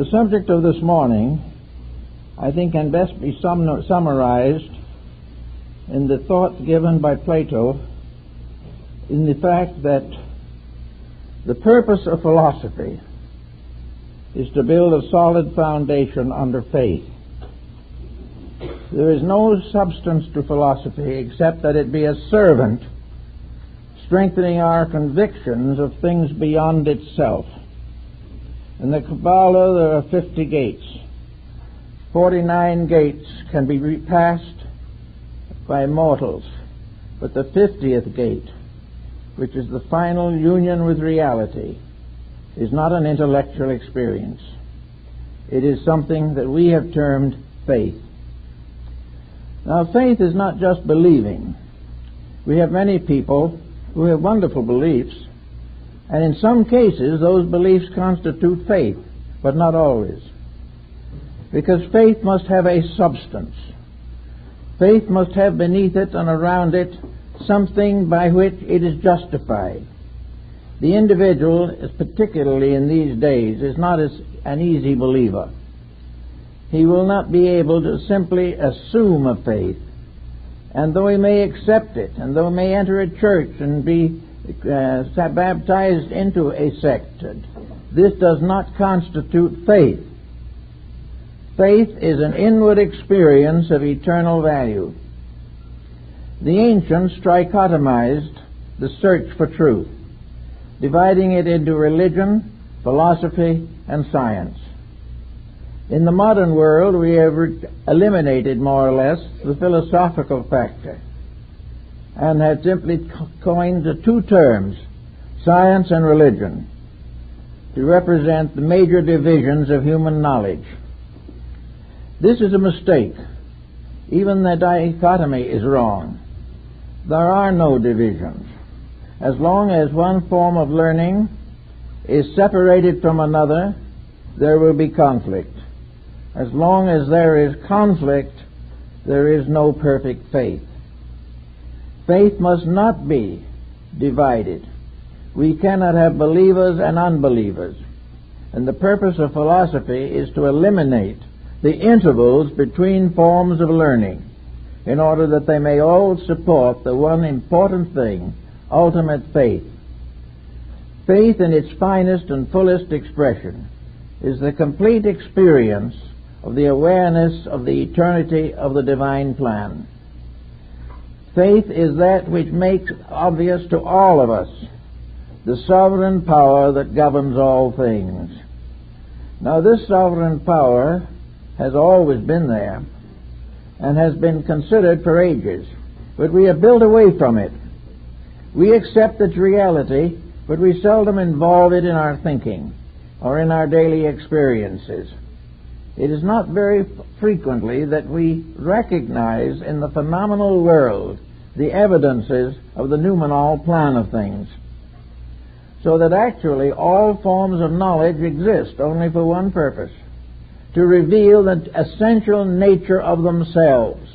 The subject of this morning, I think, can best be summarized in the thought given by Plato in the fact that the purpose of philosophy is to build a solid foundation under faith. There is no substance to philosophy except that it be a servant strengthening our convictions of things beyond itself. In the Kabbalah there are 50 gates. 49 gates can be repassed by mortals, but the 50th gate, which is the final union with reality, is not an intellectual experience. It is something that we have termed faith. Now, faith is not just believing. We have many people who have wonderful beliefs, and in some cases those beliefs constitute faith, but not always. Because faith must have a substance. Faith must have beneath it and around it something by which it is justified. The individual, particularly in these days, is not an easy believer. He will not be able to simply assume a faith, and though he may accept it, and though he may enter a church and be baptized into a sect, this does not constitute faith. Faith is an inward experience of eternal value. The ancients trichotomized the search for truth, dividing it into religion, philosophy, and science. In the modern world, we have eliminated more or less the philosophical factor and have simply coined the two terms, science and religion, to represent the major divisions of human knowledge. This is a mistake. Even the dichotomy is wrong. There are no divisions. As long as one form of learning is separated from another, there will be conflict. As long as there is conflict, there is no perfect faith. Faith must not be divided. We cannot have believers and unbelievers. And the purpose of philosophy is to eliminate the intervals between forms of learning in order that they may all support the one important thing, ultimate faith. Faith in its finest and fullest expression is the complete experience of the awareness of the eternity of the divine plan. Faith is that which makes obvious to all of us the sovereign power that governs all things. Now, this sovereign power has always been there and has been considered for ages, but we have built away from it. We accept its reality, but we seldom involve it in our thinking or in our daily experiences. It is not very frequently that we recognize in the phenomenal world the evidences of the noumenal plan of things, so that actually all forms of knowledge exist only for one purpose: to reveal the essential nature of themselves.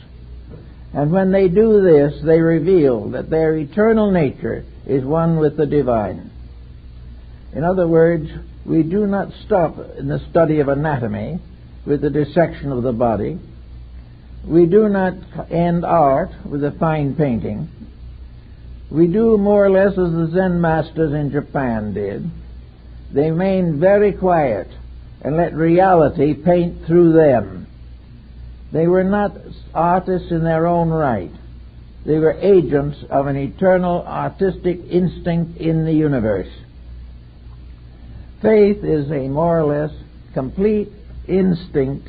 And when they do this, they reveal that their eternal nature is one with the divine. In other words, we do not stop in the study of anatomy with the dissection of the body. We do not end art with a fine painting. We do more or less as the Zen masters in Japan did. They remain very quiet and let reality paint through them. They were not artists in their own right. They were agents of an eternal artistic instinct in the universe. Faith is a more or less complete instinct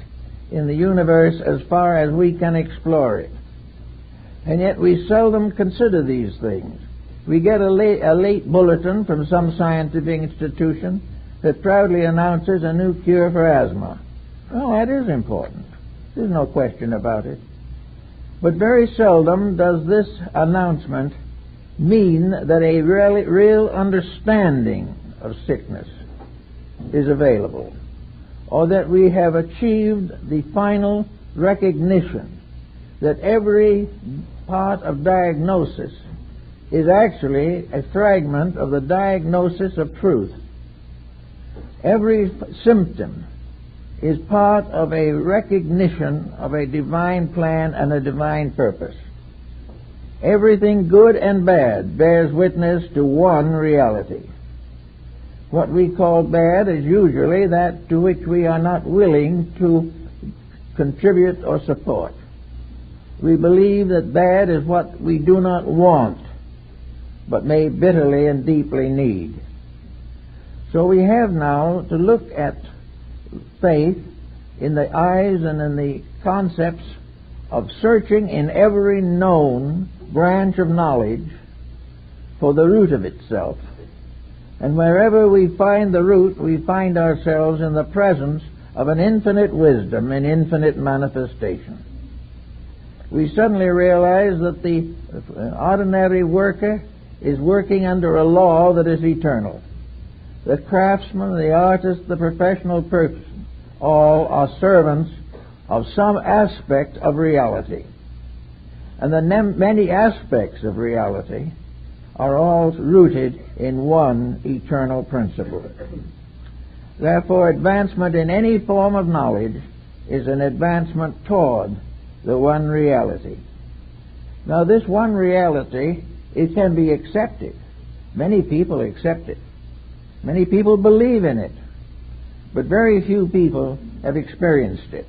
in the universe as far as we can explore it. And yet we seldom consider these things. We get a late bulletin from some scientific institution that proudly announces a new cure for asthma. Well, that is important. There's no question about it. But very seldom does this announcement mean that a real understanding of sickness is available, or that we have achieved the final recognition that every part of diagnosis is actually a fragment of the diagnosis of truth. Every symptom is part of a recognition of a divine plan and a divine purpose. Everything good and bad bears witness to one reality. What we call bad is usually that to which we are not willing to contribute or support. We believe that bad is what we do not want, but may bitterly and deeply need. So we have now to look at faith in the eyes and in the concepts of searching in every known branch of knowledge for the root of itself. And wherever we find the root, we find ourselves in the presence of an infinite wisdom and infinite manifestation. We suddenly realize that the ordinary worker is working under a law that is eternal. The craftsman, the artist, the professional person, all are servants of some aspect of reality. And the many aspects of reality are all rooted in one eternal principle. Therefore, advancement in any form of knowledge is an advancement toward the one reality. Now, this one reality, it can be accepted. Many people accept it. Many people believe in it. But very few people have experienced it.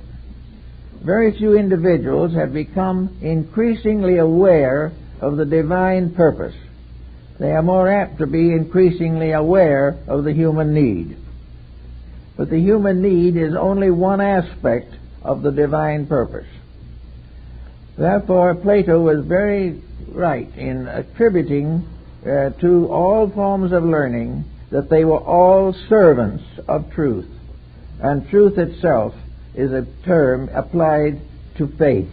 Very few individuals have become increasingly aware of the divine purpose. They are more apt to be increasingly aware of the human need. But the human need is only one aspect of the divine purpose. Therefore, Plato was very right in attributing to all forms of learning that they were all servants of truth. And truth itself is a term applied to faith.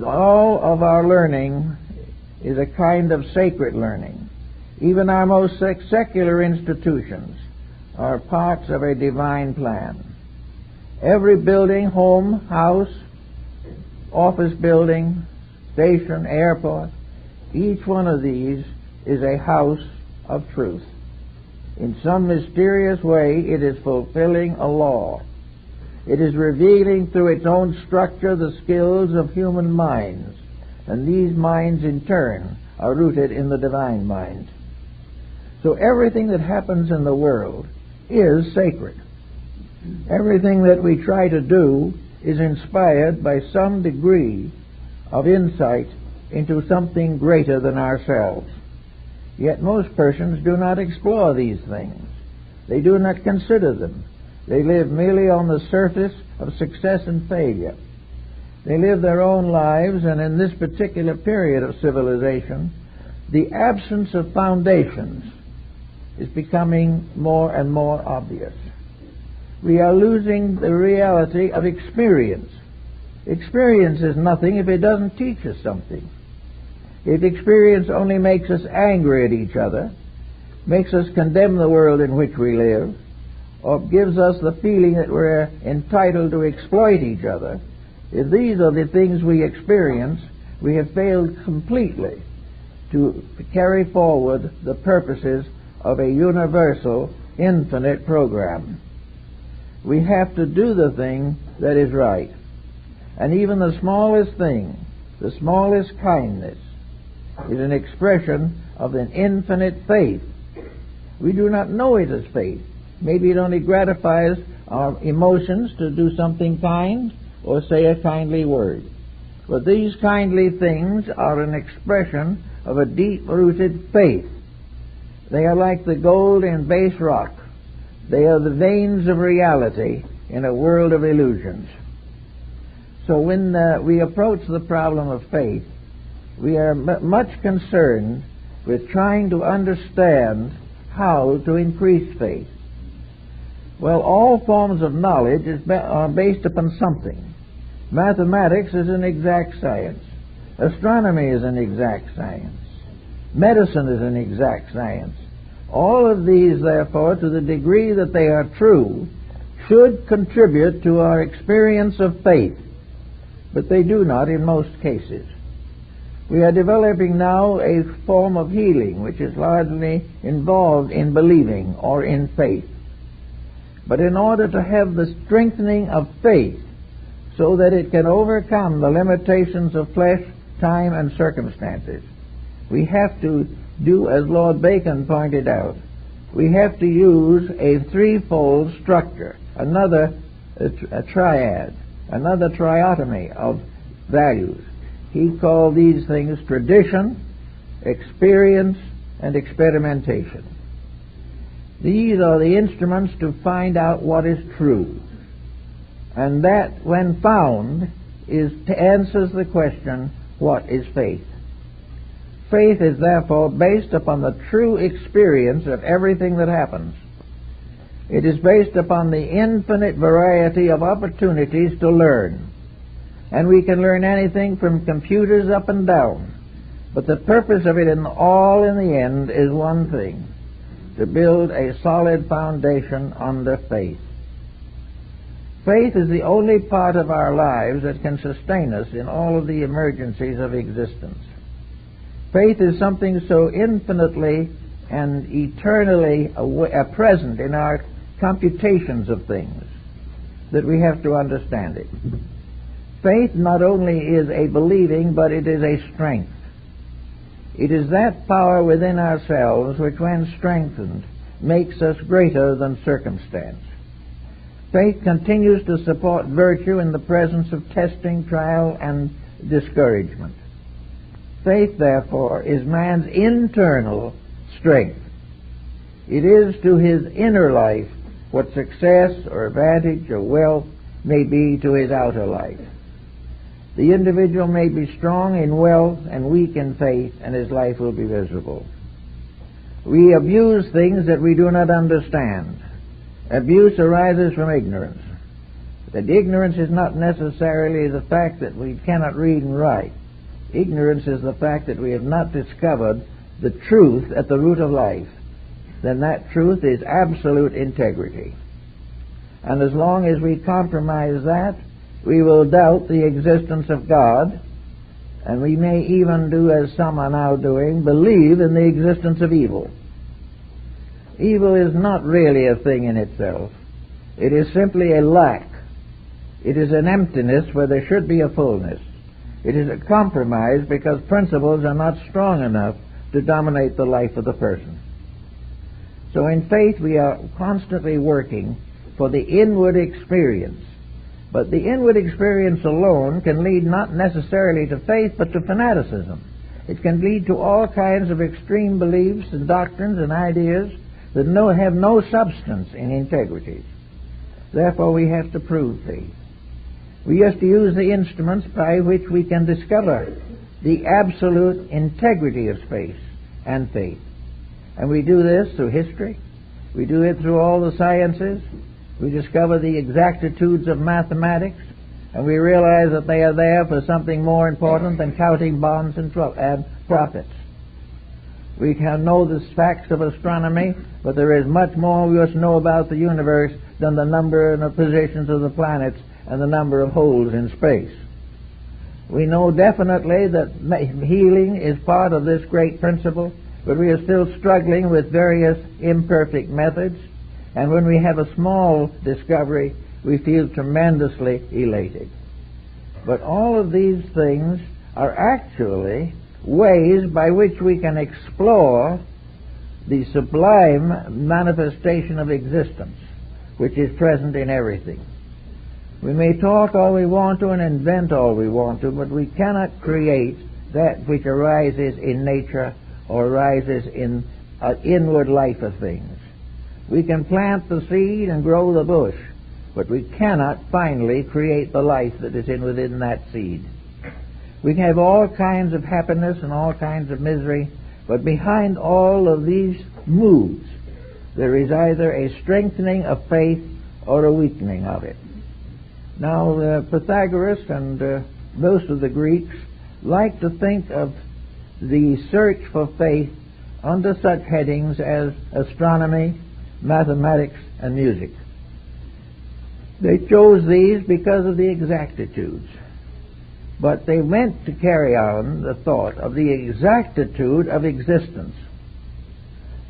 All of our learning is a kind of sacred learning. Even our most secular institutions are parts of a divine plan. Every building, home, house, office building, station, airport, each one of these is a house of truth. In some mysterious way, it is fulfilling a law. It is revealing through its own structure the skills of human minds, and these minds in turn are rooted in the divine mind. So everything that happens in the world is sacred. Everything that we try to do is inspired by some degree of insight into something greater than ourselves. Yet most persons do not explore these things. They do not consider them. They live merely on the surface of success and failure. They live their own lives, and in this particular period of civilization, the absence of foundations is becoming more and more obvious. We are losing the reality of experience. Experience is nothing if it doesn't teach us something. If experience only makes us angry at each other, makes us condemn the world in which we live, or gives us the feeling that we're entitled to exploit each other, if these are the things we experience, we have failed completely to carry forward the purposes of a universal, infinite program. We have to do the thing that is right. And even the smallest thing, the smallest kindness, is an expression of an infinite faith. We do not know it as faith. Maybe it only gratifies our emotions to do something kind or say a kindly word. But these kindly things are an expression of a deep-rooted faith. They are like the gold in base rock. They are the veins of reality in a world of illusions. So when we approach the problem of faith, we are much concerned with trying to understand how to increase faith. Well, all forms of knowledge are based upon something. Mathematics is an exact science. Astronomy is an exact science. Medicine is an exact science. All of these, therefore, to the degree that they are true, should contribute to our experience of faith. But they do not in most cases. We are developing now a form of healing which is largely involved in believing or in faith. But in order to have the strengthening of faith so that it can overcome the limitations of flesh, time, and circumstances, we have to do as Lord Bacon pointed out. We have to use a threefold structure, a triad, another triotomy of values. He called these things tradition, experience, and experimentation. These are the instruments to find out what is true. And that, when found, answers the question, what is faith? Faith is therefore based upon the true experience of everything that happens. It is based upon the infinite variety of opportunities to learn. And we can learn anything from computers up and down. But the purpose of it all in the end is one thing: to build a solid foundation under faith. Faith is the only part of our lives that can sustain us in all of the emergencies of existence. Faith is something so infinitely and eternally present in our computations of things that we have to understand it. Faith not only is a believing, but it is a strength. It is that power within ourselves which, when strengthened, makes us greater than circumstance. Faith continues to support virtue in the presence of testing, trial, and discouragement. Faith, therefore, is man's internal strength. It is to his inner life what success or advantage or wealth may be to his outer life. The individual may be strong in wealth and weak in faith, and his life will be miserable. We abuse things that we do not understand. Abuse arises from ignorance. That ignorance is not necessarily the fact that we cannot read and write. Ignorance is the fact that we have not discovered the truth at the root of life. Then that truth is absolute integrity. And as long as we compromise that, we will doubt the existence of God, and we may even do, as some are now doing, believe in the existence of evil. Evil is not really a thing in itself. It is simply a lack. It is an emptiness where there should be a fullness. It is a compromise because principles are not strong enough to dominate the life of the person. So in faith we are constantly working for the inward experience. But the inward experience alone can lead not necessarily to faith, but to fanaticism. It can lead to all kinds of extreme beliefs and doctrines and ideas that have no substance in integrity. Therefore we have to prove faith. We have to use the instruments by which we can discover the absolute integrity of space and faith. And we do this through history. We do it through all the sciences. We discover the exactitudes of mathematics, and we realize that they are there for something more important than counting bonds and profits. We can know the facts of astronomy, but there is much more we must know about the universe than the number and the positions of the planets and the number of holes in space. We know definitely that healing is part of this great principle, but we are still struggling with various imperfect methods. And when we have a small discovery, we feel tremendously elated. But all of these things are actually ways by which we can explore the sublime manifestation of existence, which is present in everything. We may talk all we want to and invent all we want to, but we cannot create that which arises in nature or arises in an inward life of things. We can plant the seed and grow the bush, but we cannot finally create the life that is within that seed. We can have all kinds of happiness and all kinds of misery, but behind all of these moods, there is either a strengthening of faith or a weakening of it. Now, Pythagoras and most of the Greeks like to think of the search for faith under such headings as astronomy, mathematics, and music. They chose these because of the exactitudes. But they meant to carry on the thought of the exactitude of existence.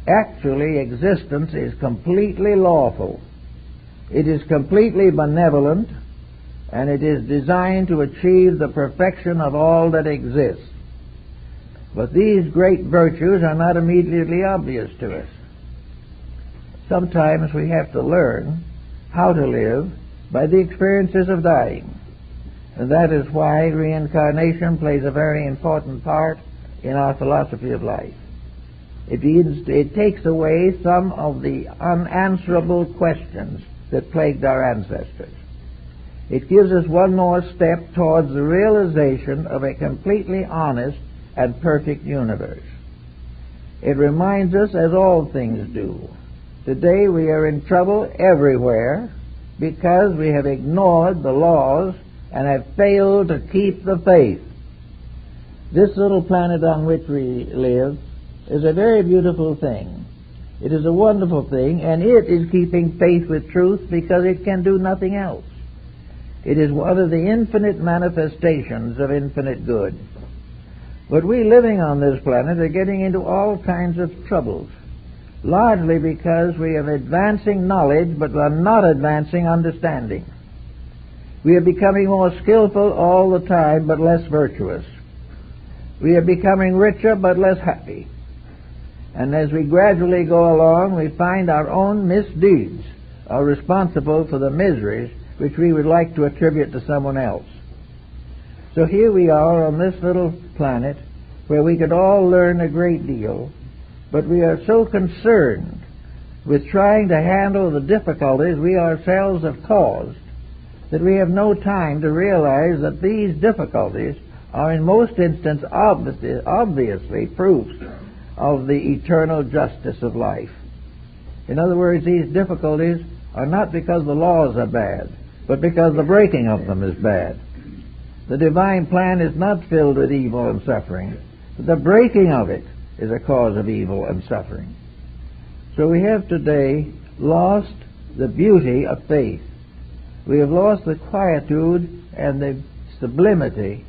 Actually, existence is completely lawful. It is completely benevolent, and it is designed to achieve the perfection of all that exists. But these great virtues are not immediately obvious to us. Sometimes we have to learn how to live by the experiences of dying. And that is why reincarnation plays a very important part in our philosophy of life. It takes away some of the unanswerable questions that plagued our ancestors. It gives us one more step towards the realization of a completely honest and perfect universe. It reminds us, as all things do, today we are in trouble everywhere because we have ignored the laws and have failed to keep the faith. This little planet on which we live is a very beautiful thing. It is a wonderful thing, and it is keeping faith with truth because it can do nothing else. It is one of the infinite manifestations of infinite good. But we living on this planet are getting into all kinds of troubles, largely because we have advancing knowledge but are not advancing understanding. We are becoming more skillful all the time but less virtuous. We are becoming richer but less happy. And as we gradually go along, we find our own misdeeds are responsible for the miseries which we would like to attribute to someone else. So here we are on this little planet where we could all learn a great deal, but we are so concerned with trying to handle the difficulties we ourselves have caused that we have no time to realize that these difficulties are in most instances obviously proofs of the eternal justice of life. In other words, these difficulties are not because the laws are bad, but because the breaking of them is bad. The divine plan is not filled with evil and suffering, but the breaking of it is a cause of evil and suffering. So we have today lost the beauty of faith. We have lost the quietude and the sublimity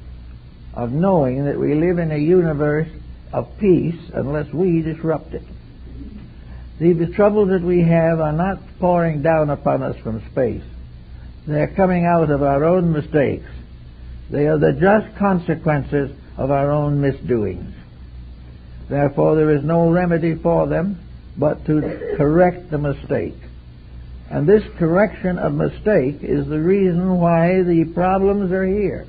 of knowing that we live in a universe of peace unless we disrupt it. The troubles that we have are not pouring down upon us from space. They are coming out of our own mistakes. They are the just consequences of our own misdoings. Therefore, there is no remedy for them but to correct the mistake. And this correction of mistake is the reason why the problems are here.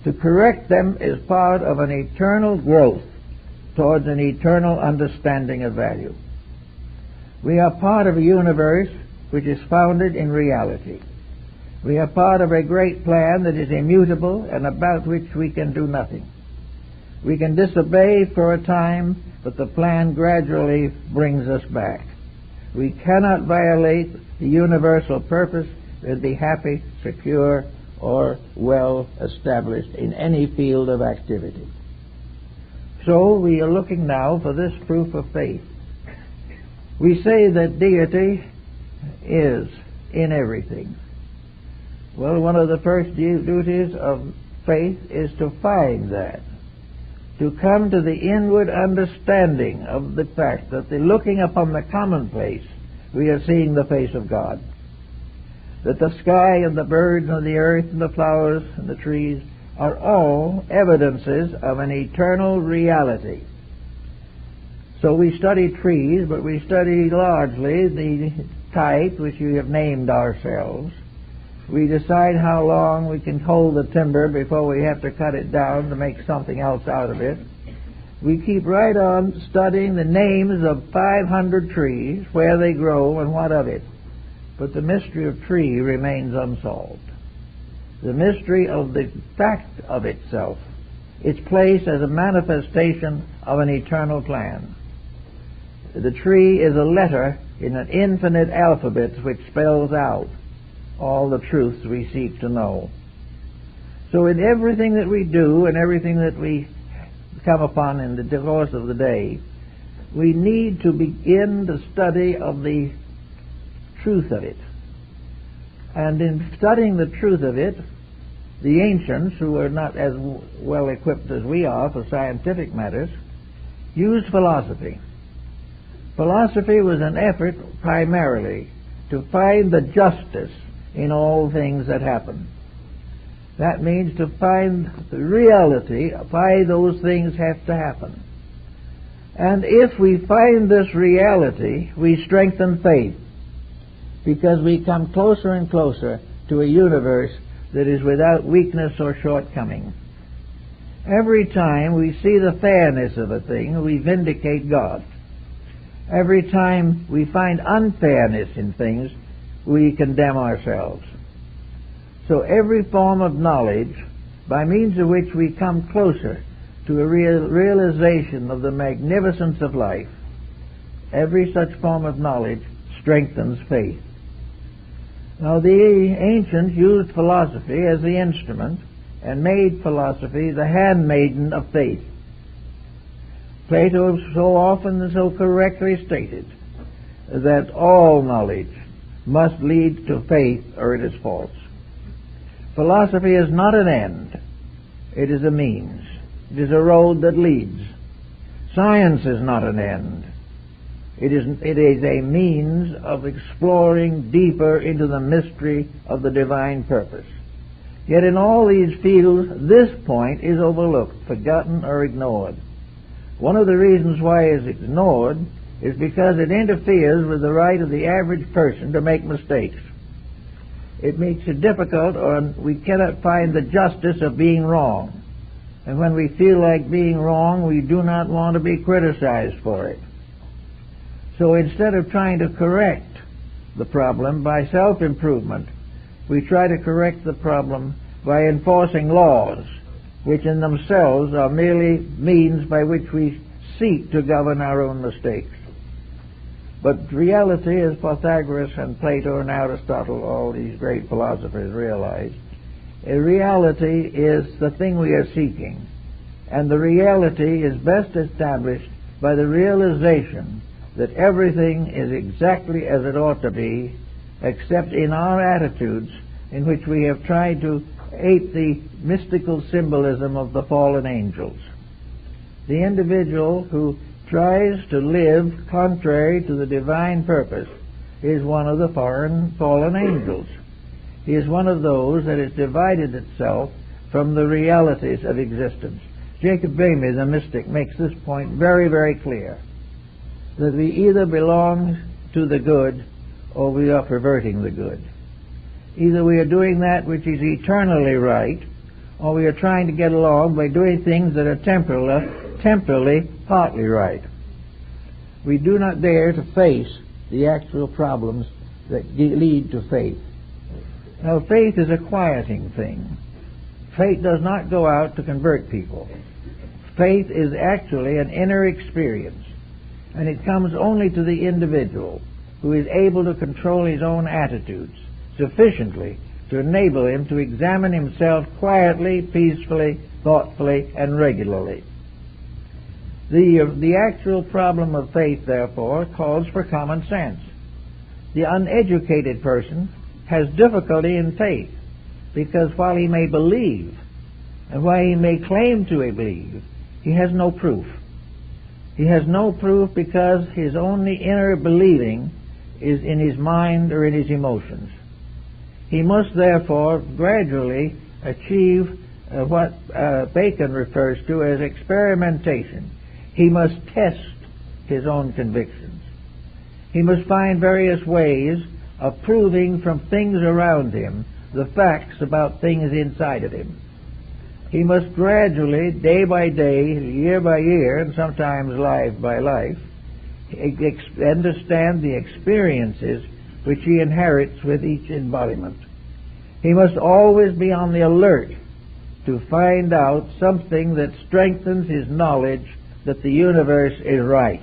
To correct them is part of an eternal growth towards an eternal understanding of value. We are part of a universe which is founded in reality. We are part of a great plan that is immutable and about which we can do nothing. We can disobey for a time, but the plan gradually brings us back. We cannot violate the universal purpose and be happy, secure, or well established in any field of activity. So we are looking now for this proof of faith. We say that deity is in everything. Well, one of the first duties of faith is to find that, to come to the inward understanding of the fact that looking upon the commonplace, we are seeing the face of God. That the sky and the birds and the earth and the flowers and the trees are all evidences of an eternal reality. So we study trees, but we study largely the type which we have named ourselves. We decide how long we can hold the timber before we have to cut it down to make something else out of it. We keep right on studying the names of 500 trees, where they grow and what of it. But the mystery of tree remains unsolved. The mystery of the fact of itself, its place as a manifestation of an eternal plan. The tree is a letter in an infinite alphabet which spells out all the truths we seek to know. So in everything that we do and everything that we come upon in the course of the day, we need to begin the study of the truth of it. And in studying the truth of it, the ancients, who are not as well equipped as we are for scientific matters, used philosophy. Philosophy was an effort primarily to find the justice in all things that happen. That means to find the reality of why those things have to happen. And if we find this reality, we strengthen faith, because we come closer and closer to a universe that is without weakness or shortcoming. Every time we see the fairness of a thing, we vindicate God. Every time we find unfairness in things, we condemn ourselves. So every form of knowledge, by means of which we come closer to a realization of the magnificence of life, every such form of knowledge strengthens faith. Now, the ancients used philosophy as the instrument and made philosophy the handmaiden of faith. Plato so often and so correctly stated that all knowledge must lead to faith or it is false. Philosophy is not an end. It is a means. It is a road that leads. Science is not an end. It is a means of exploring deeper into the mystery of the divine purpose. Yet in all these fields, this point is overlooked, forgotten, or ignored. One of the reasons why it is ignored is because it interferes with the right of the average person to make mistakes. It makes it difficult, or we cannot find the justice of being wrong. And when we feel like being wrong, we do not want to be criticized for it. So instead of trying to correct the problem by self-improvement, we try to correct the problem by enforcing laws, which in themselves are merely means by which we seek to govern our own mistakes. But reality, as Pythagoras and Plato and Aristotle, all these great philosophers realized, reality is the thing we are seeking. And the reality is best established by the realization that everything is exactly as it ought to be, except in our attitudes in which we have tried to ape the mystical symbolism of the fallen angels. The individual who tries to live contrary to the divine purpose is one of the fallen angels. He is one of those that has divided itself from the realities of existence. Jacob Boehme, the mystic, makes this point very, very clear, that we either belong to the good or we are perverting the good. Either we are doing that which is eternally right, or we are trying to get along by doing things that are temporally partly right. We do not dare to face the actual problems that lead to faith. Now, faith is a quieting thing. Faith does not go out to convert people. Faith is actually an inner experience, and it comes only to the individual who is able to control his own attitudes sufficiently to enable him to examine himself quietly, peacefully, thoughtfully, and regularly. The actual problem of faith, therefore, calls for common sense. The uneducated person has difficulty in faith because while he may believe, and while he may claim to believe, he has no proof. He has no proof because his only inner believing is in his mind or in his emotions. He must therefore gradually achieve what Bacon refers to as experimentation. He must test his own convictions. He must find various ways of proving from things around him the facts about things inside of him. He must gradually, day by day, year by year, and sometimes life by life, understand the experiences which he inherits with each embodiment. He must always be on the alert to find out something that strengthens his knowledge that the universe is right,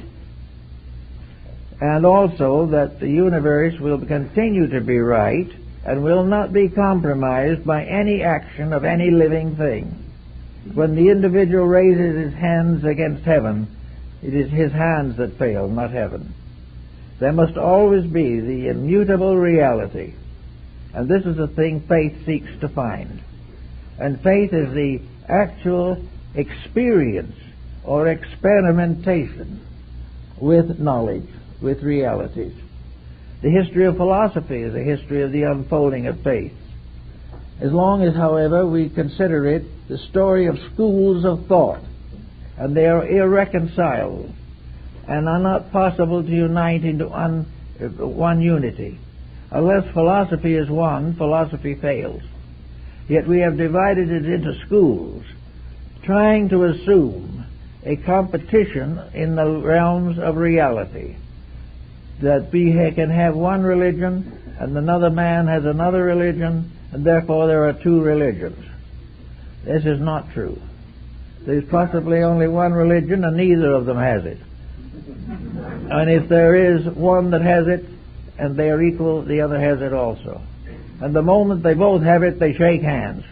and also that the universe will continue to be right and will not be compromised by any action of any living thing. When the individual raises his hands against heaven, it is his hands that fail, not heaven. There must always be the immutable reality, and this is the thing faith seeks to find. And faith is the actual experience or experimentation with knowledge, with realities. The history of philosophy is a history of the unfolding of faith. As long as, however, we consider it the story of schools of thought, and they are irreconcilable and are not possible to unite into one unity. Unless philosophy is one, philosophy fails. Yet we have divided it into schools, trying to assume a competition in the realms of reality, that we can have one religion and another man has another religion, and therefore there are two religions. This is not true. There's possibly only one religion and neither of them has it. And if there is one that has it and they are equal, the other has it also. And the moment they both have it, they shake hands.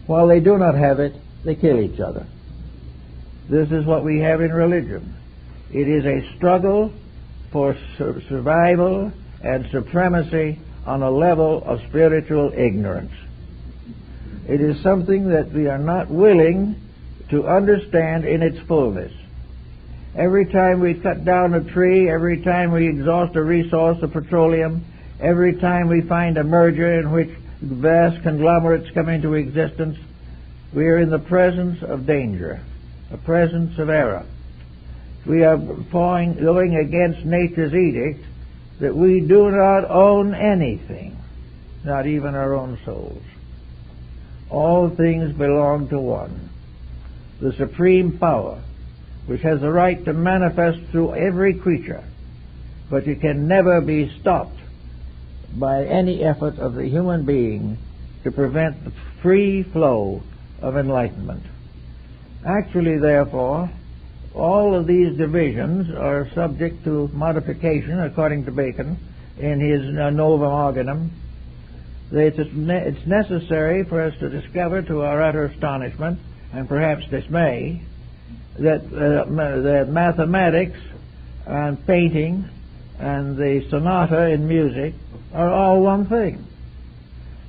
While they do not have it, they kill each other. This is what we have in religion. It is a struggle for survival and supremacy on a level of spiritual ignorance. It is something that we are not willing to understand in its fullness. Every time we cut down a tree, every time we exhaust a resource of petroleum, every time we find a merger in which vast conglomerates come into existence, we are in the presence of danger, a presence of error. We are going against nature's edict that we do not own anything, not even our own souls. All things belong to one, the supreme power, which has the right to manifest through every creature, but it can never be stopped by any effort of the human being to prevent the free flow of enlightenment. Actually, therefore, all of these divisions are subject to modification, according to Bacon, in his Novum Organum. It's necessary for us to discover, to our utter astonishment and perhaps dismay, that mathematics and painting and the sonata in music are all one thing.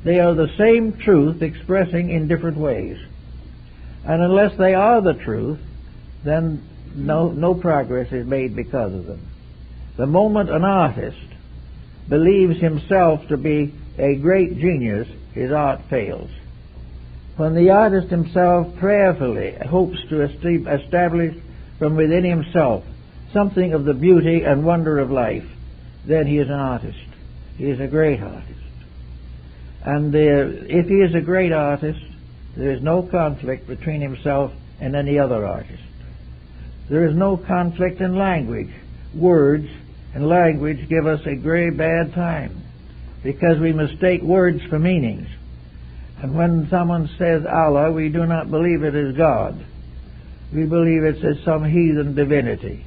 They are the same truth expressing in different ways. And unless they are the truth, then no progress is made because of them. The moment an artist believes himself to be a great genius, his art fails. When the artist himself prayerfully hopes to establish from within himself something of the beauty and wonder of life, then he is an artist. He is a great artist. And if he is a great artist, there is no conflict between himself and any other artist. There is no conflict in language. Words and language give us a very bad time because we mistake words for meanings. And when someone says Allah, we do not believe it is God. We believe it's some heathen divinity.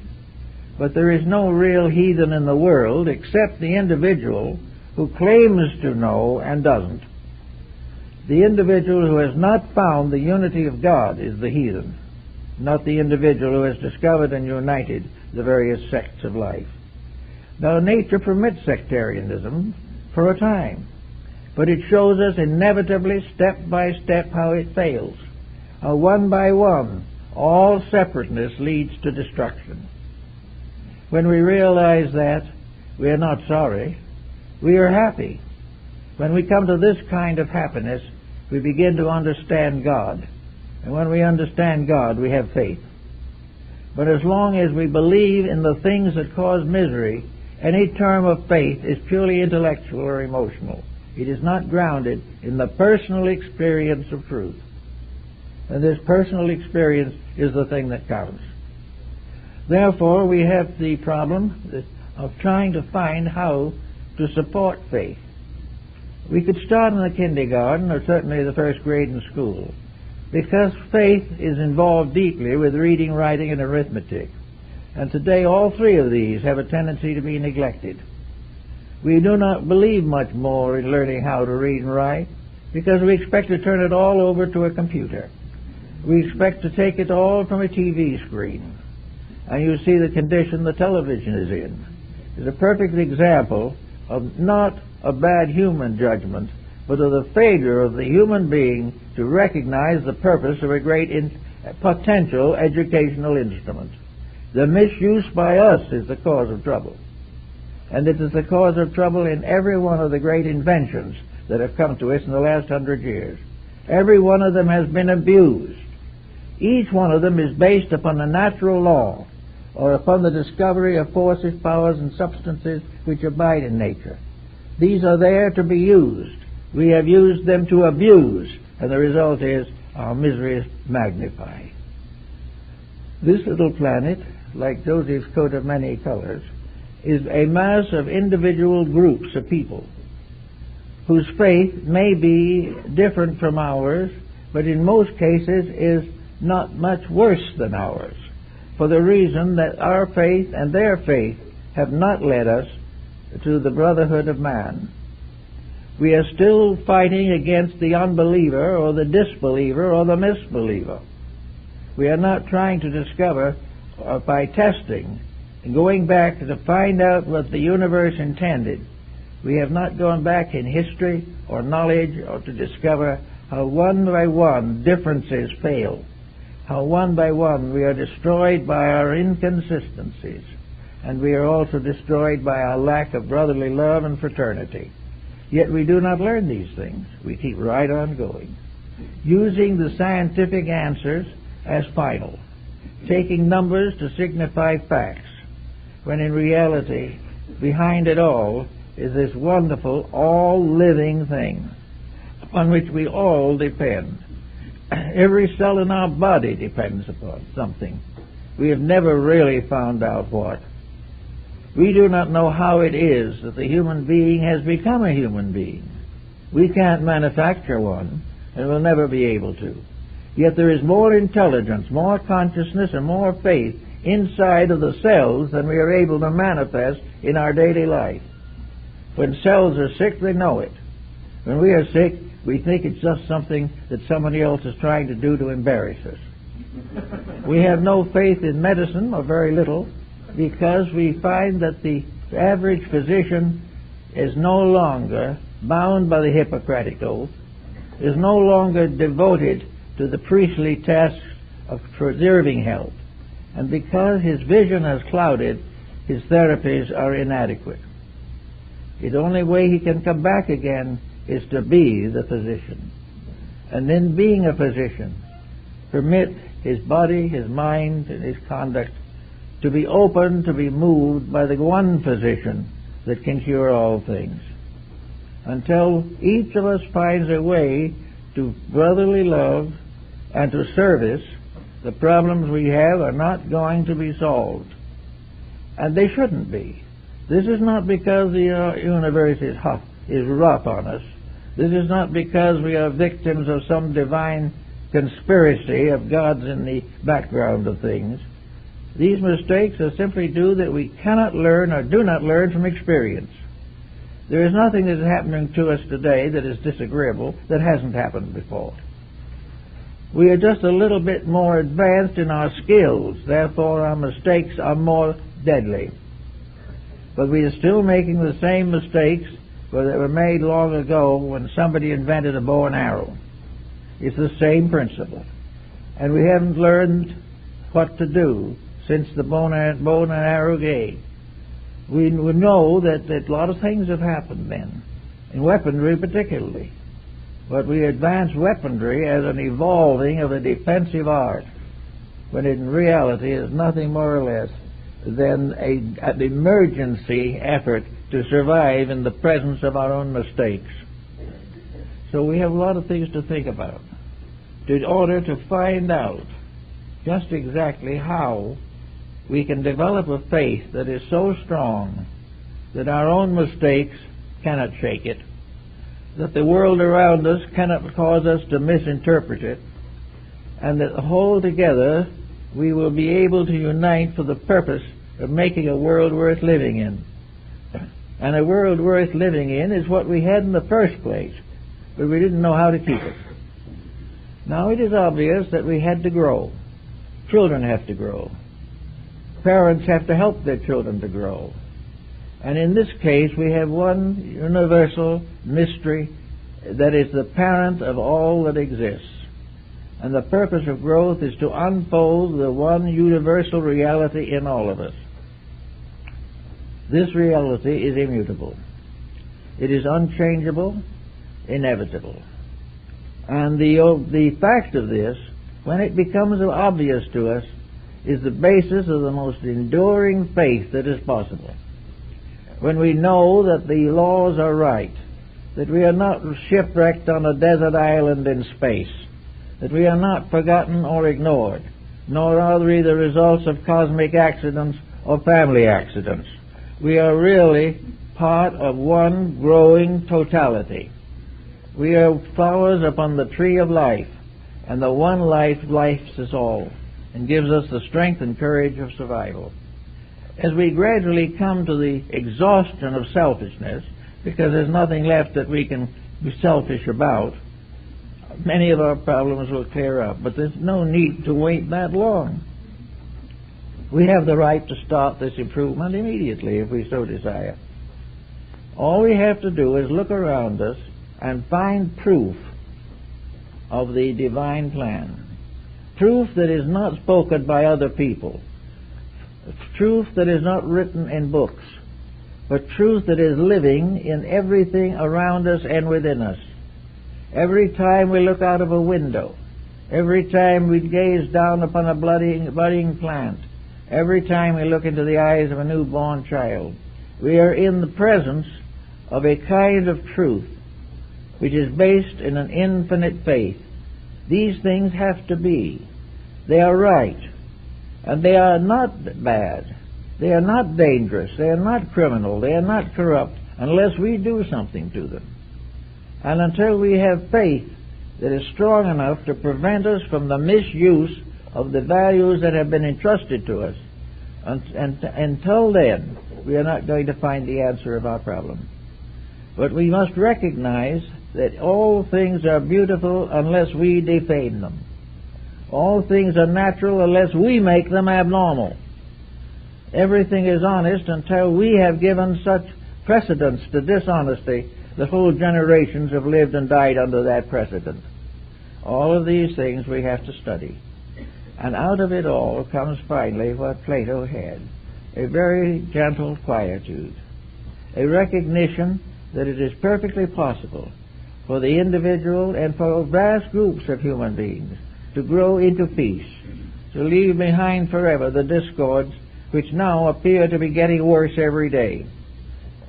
But there is no real heathen in the world except the individual who claims to know and doesn't. The individual who has not found the unity of God is the heathen, not the individual who has discovered and united the various sects of life. Now, nature permits sectarianism for a time, but it shows us inevitably, step by step, how it fails. One by one, all separateness leads to destruction. When we realize that, we are not sorry. We are happy. When we come to this kind of happiness, we begin to understand God. And when we understand God, we have faith. But as long as we believe in the things that cause misery, any term of faith is purely intellectual or emotional. It is not grounded in the personal experience of truth. And this personal experience is the thing that counts. Therefore, we have the problem of trying to find how to support faith. We could start in the kindergarten, or certainly the first grade in school, because faith is involved deeply with reading, writing, and arithmetic. And today all three of these have a tendency to be neglected. We do not believe much more in learning how to read and write because we expect to turn it all over to a computer. We expect to take it all from a TV screen. And you see the condition the television is in. It's a perfect example of not a bad human judgment, but of the failure of the human being to recognize the purpose of a great potential educational instrument. The misuse by us is the cause of trouble. And it is the cause of trouble in every one of the great inventions that have come to us in the last 100 years. Every one of them has been abused. Each one of them is based upon a natural law or upon the discovery of forces, powers, and substances which abide in nature. These are there to be used. We have used them to abuse, and the result is our misery is magnified. This little planet, like Joseph's coat of many colors, is a mass of individual groups of people whose faith may be different from ours, but in most cases is not much worse than ours, for the reason that our faith and their faith have not led us to the brotherhood of man. We are still fighting against the unbeliever or the disbeliever or the misbeliever. We are not trying to discover by testing and going back to find out what the universe intended. We have not gone back in history or knowledge or to discover how one by one differences fail, how one by one we are destroyed by our inconsistencies, and we are also destroyed by our lack of brotherly love and fraternity. Yet we do not learn these things. We keep right on going, using the scientific answers as final, taking numbers to signify facts, when in reality, behind it all is this wonderful, all-living thing upon which we all depend. Every cell in our body depends upon something. We have never really found out what. We do not know how it is that the human being has become a human being. We can't manufacture one, and will never be able to. Yet there is more intelligence, more consciousness, and more faith inside of the cells than we are able to manifest in our daily life. When cells are sick, they know it. When we are sick, we think it's just something that somebody else is trying to do to embarrass us. We have no faith in medicine, or very little, because we find that the average physician is no longer bound by the Hippocratic Oath, is no longer devoted to the priestly tasks of preserving health, and because his vision has clouded, his therapies are inadequate. The only way he can come back again is to be the physician. And then, being a physician, permit his body, his mind, and his conduct to be open, to be moved by the one physician that can cure all things. Until each of us finds a way to brotherly love and to service, the problems we have are not going to be solved. And they shouldn't be. This is not because the universe is rough on us. This is not because we are victims of some divine conspiracy of gods in the background of things. These mistakes are simply due that we cannot learn or do not learn from experience. There is nothing that is happening to us today that is disagreeable that hasn't happened before. We are just a little bit more advanced in our skills, therefore our mistakes are more deadly. But we are still making the same mistakes that were made long ago when somebody invented a bow and arrow. It's the same principle. And we haven't learned what to do since the bow and arrow game. We know that a lot of things have happened then, in weaponry particularly. But we advance weaponry as an evolving of a defensive art, when in reality it is nothing more or less than an emergency effort to survive in the presence of our own mistakes. So we have a lot of things to think about in order to find out just exactly how we can develop a faith that is so strong that our own mistakes cannot shake it, that the world around us cannot cause us to misinterpret it, and that altogether we will be able to unite for the purpose of making a world worth living in. And a world worth living in is what we had in the first place, but we didn't know how to keep it. Now it is obvious that we had to grow. Children have to grow. Parents have to help their children to grow. And in this case we have one universal mystery that is the parent of all that exists. And the purpose of growth is to unfold the one universal reality in all of us. This reality is immutable. It is unchangeable, inevitable. And the fact of this, when it becomes obvious to us, is the basis of the most enduring faith that is possible. When we know that the laws are right, that we are not shipwrecked on a desert island in space, that we are not forgotten or ignored, nor are we the results of cosmic accidents or family accidents. We are really part of one growing totality. We are flowers upon the tree of life, and the one life lifes us all and gives us the strength and courage of survival. As we gradually come to the exhaustion of selfishness, because there's nothing left that we can be selfish about, many of our problems will clear up. But there's no need to wait that long. We have the right to start this improvement immediately if we so desire. All we have to do is look around us and find proof of the divine plan. Proof that is not spoken by other people. Truth that is not written in books, but truth that is living in everything around us and within us. Every time we look out of a window, every time we gaze down upon a budding plant, every time we look into the eyes of a newborn child, we are in the presence of a kind of truth which is based in an infinite faith. These things have to be. They are right. And they are not bad. They are not dangerous. They are not criminal. They are not corrupt unless we do something to them. And until we have faith that is strong enough to prevent us from the misuse of the values that have been entrusted to us, and until then, we are not going to find the answer of our problem. But we must recognize that all things are beautiful unless we defame them. All things are natural unless we make them abnormal. Everything is honest until we have given such precedence to dishonesty that whole generations have lived and died under that precedent. All of these things we have to study. And out of it all comes finally what Plato had, a very gentle quietude, a recognition that it is perfectly possible for the individual and for vast groups of human beings to grow into peace, to leave behind forever the discords which now appear to be getting worse every day.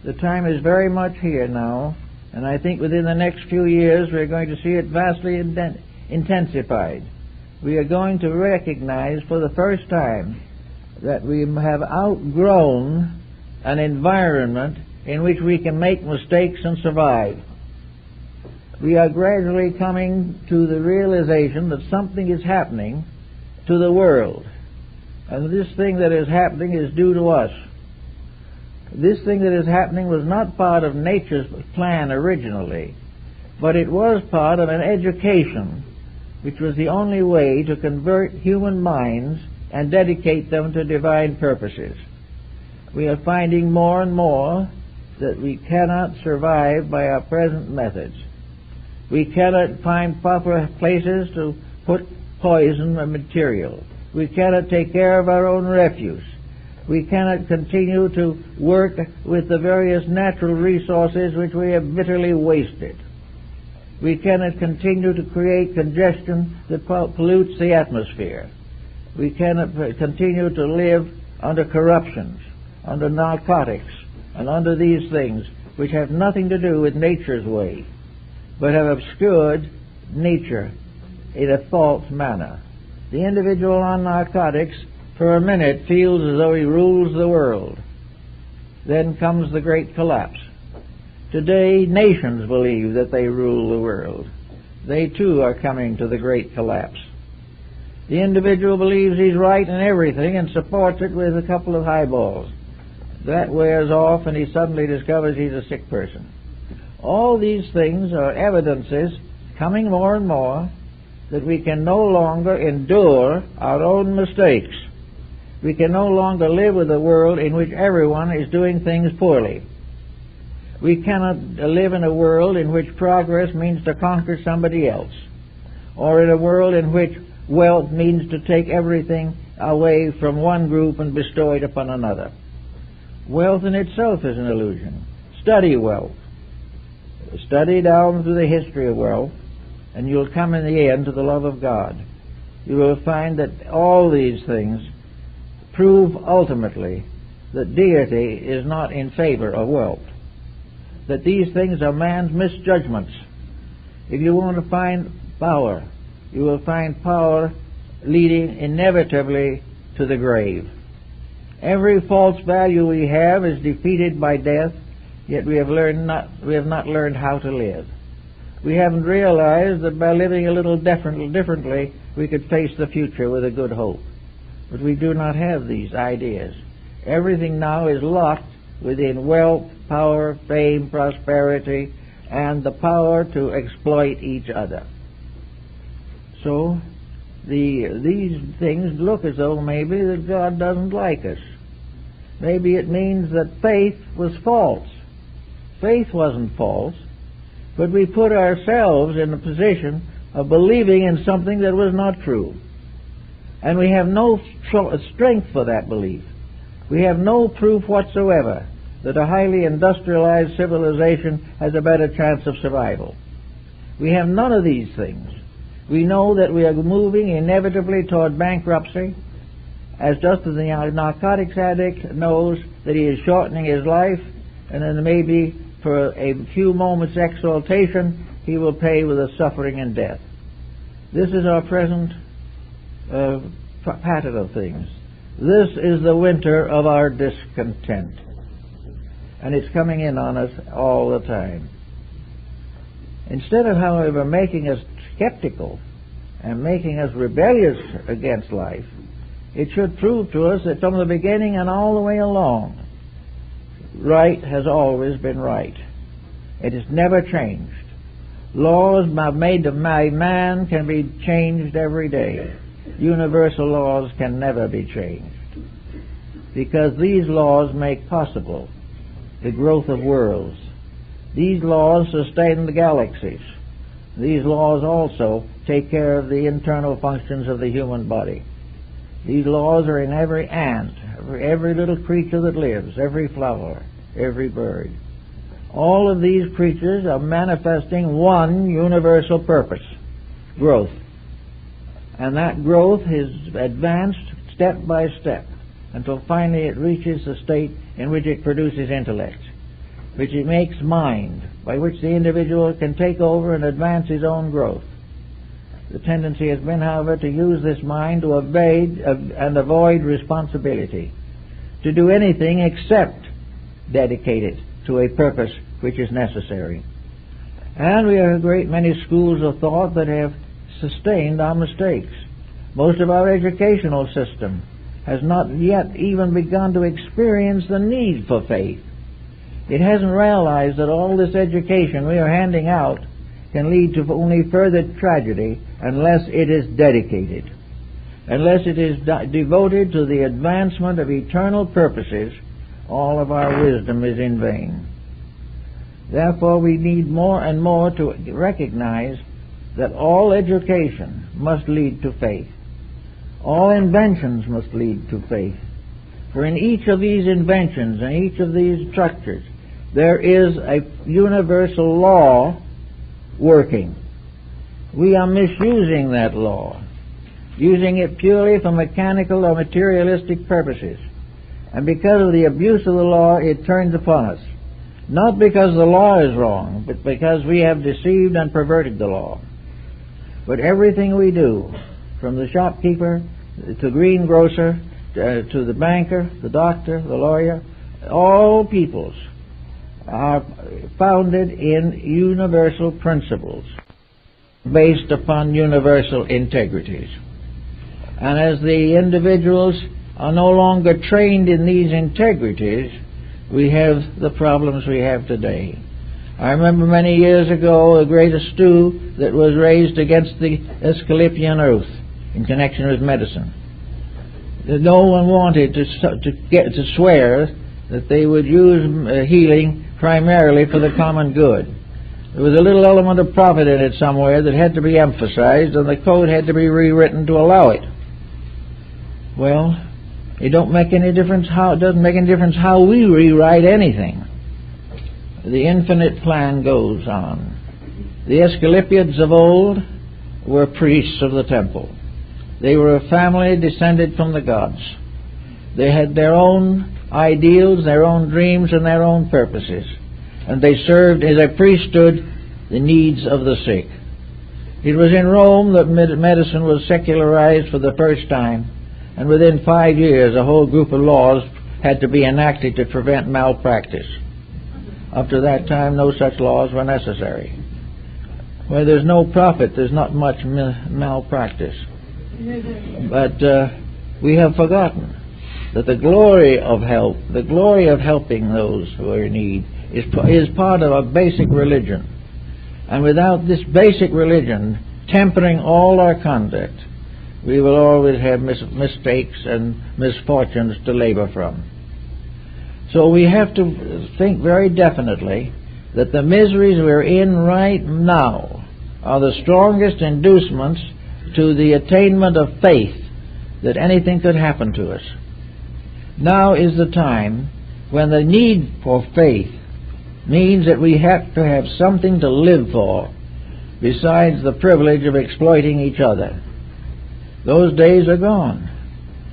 The time is very much here now, and I think within the next few years we're going to see it vastly intensified. We are going to recognize for the first time that we have outgrown an environment in which we can make mistakes and survive. We are gradually coming to the realization that something is happening to the world. And this thing that is happening is due to us. This thing that is happening was not part of nature's plan originally, but it was part of an education which was the only way to convert human minds and dedicate them to divine purposes. We are finding more and more that we cannot survive by our present methods. We cannot find proper places to put poison or material. We cannot take care of our own refuse. We cannot continue to work with the various natural resources which we have bitterly wasted. We cannot continue to create congestion that pollutes the atmosphere. We cannot continue to live under corruptions, under narcotics, and under these things which have nothing to do with nature's way, but have obscured nature in a false manner. The individual on narcotics, for a minute, feels as though he rules the world. Then comes the great collapse. Today, nations believe that they rule the world. They, too, are coming to the great collapse. The individual believes he's right in everything and supports it with a couple of highballs. That wears off and he suddenly discovers he's a sick person. All these things are evidences, coming more and more, that we can no longer endure our own mistakes. We can no longer live with a world in which everyone is doing things poorly. We cannot live in a world in which progress means to conquer somebody else, or in a world in which wealth means to take everything away from one group and bestow it upon another. Wealth in itself is an illusion. Study wealth. Study down through the history of wealth, and you'll come in the end to the love of God. You will find that all these things prove ultimately that deity is not in favor of wealth, that these things are man's misjudgments. If you want to find power, you will find power leading inevitably to the grave. Every false value we have is defeated by death, yet we have not learned how to live. We haven't realized that by living a little differently, we could face the future with a good hope. But we do not have these ideas. Everything now is locked within wealth, power, fame, prosperity, and the power to exploit each other. So, these things look as though maybe that God doesn't like us. Maybe it means that faith was false. Faith wasn't false, but we put ourselves in the position of believing in something that was not true. And we have no strength for that belief. We have no proof whatsoever that a highly industrialized civilization has a better chance of survival. We have none of these things. We know that we are moving inevitably toward bankruptcy, as just as the narcotics addict knows that he is shortening his life, and then maybe for a few moments' exaltation he will pay with a suffering and death. This is our present pattern of things. This is the winter of our discontent, and it's coming in on us all the time. Instead of, however, making us skeptical and making us rebellious against life, it should prove to us that from the beginning and all the way along, right has always been right. It has never changed. Laws made by man can be changed every day. Universal laws can never be changed, because these laws make possible the growth of worlds. These laws sustain the galaxies. These laws also take care of the internal functions of the human body. These laws are in every ant, every little creature that lives, every flower, every bird. All of these creatures are manifesting one universal purpose: growth. And that growth is advanced step by step until finally it reaches the state in which it produces intellect, which it makes mind, by which the individual can take over and advance his own growth. The tendency has been, however, to use this mind to evade and avoid responsibility, to do anything except dedicate it to a purpose which is necessary. And we have a great many schools of thought that have sustained our mistakes. Most of our educational system has not yet even begun to experience the need for faith. It hasn't realized that all this education we are handing out can lead to only further tragedy unless it is dedicated. Unless it is devoted to the advancement of eternal purposes, all of our wisdom is in vain. Therefore, we need more and more to recognize that all education must lead to faith. All inventions must lead to faith. For in each of these inventions and each of these structures, there is a universal law working. We are misusing that law, using it purely for mechanical or materialistic purposes. And because of the abuse of the law, it turns upon us. Not because the law is wrong, but because we have deceived and perverted the law. But everything we do, from the shopkeeper to greengrocer to the banker, the doctor, the lawyer, all peoples are founded in universal principles based upon universal integrities. And as the individuals are no longer trained in these integrities, we have the problems we have today. I remember many years ago a great stew that was raised against the Asclepian oath in connection with medicine. No one wanted to swear that they would use healing primarily for the common good. There was a little element of profit in it somewhere that had to be emphasized, and the code had to be rewritten to allow it. Well, It doesn't make any difference how we rewrite anything. The infinite plan goes on. The Asclepiads of old were priests of the temple. They were a family descended from the gods. They had their own ideals, their own dreams, and their own purposes. And they served as a priesthood the needs of the sick. It was in Rome that medicine was secularized for the first time, and within 5 years a whole group of laws had to be enacted to prevent malpractice. Up to that time, no such laws were necessary. Where there's no profit, there's not much malpractice. But we have forgotten that the glory of help, the glory of helping those who are in need, is part of a basic religion. And without this basic religion tempering all our conduct, we will always have mistakes and misfortunes to labor from. So we have to think very definitely that the miseries we're in right now are the strongest inducements to the attainment of faith that anything could happen to us. Now is the time when the need for faith means that we have to have something to live for besides the privilege of exploiting each other. Those days are gone.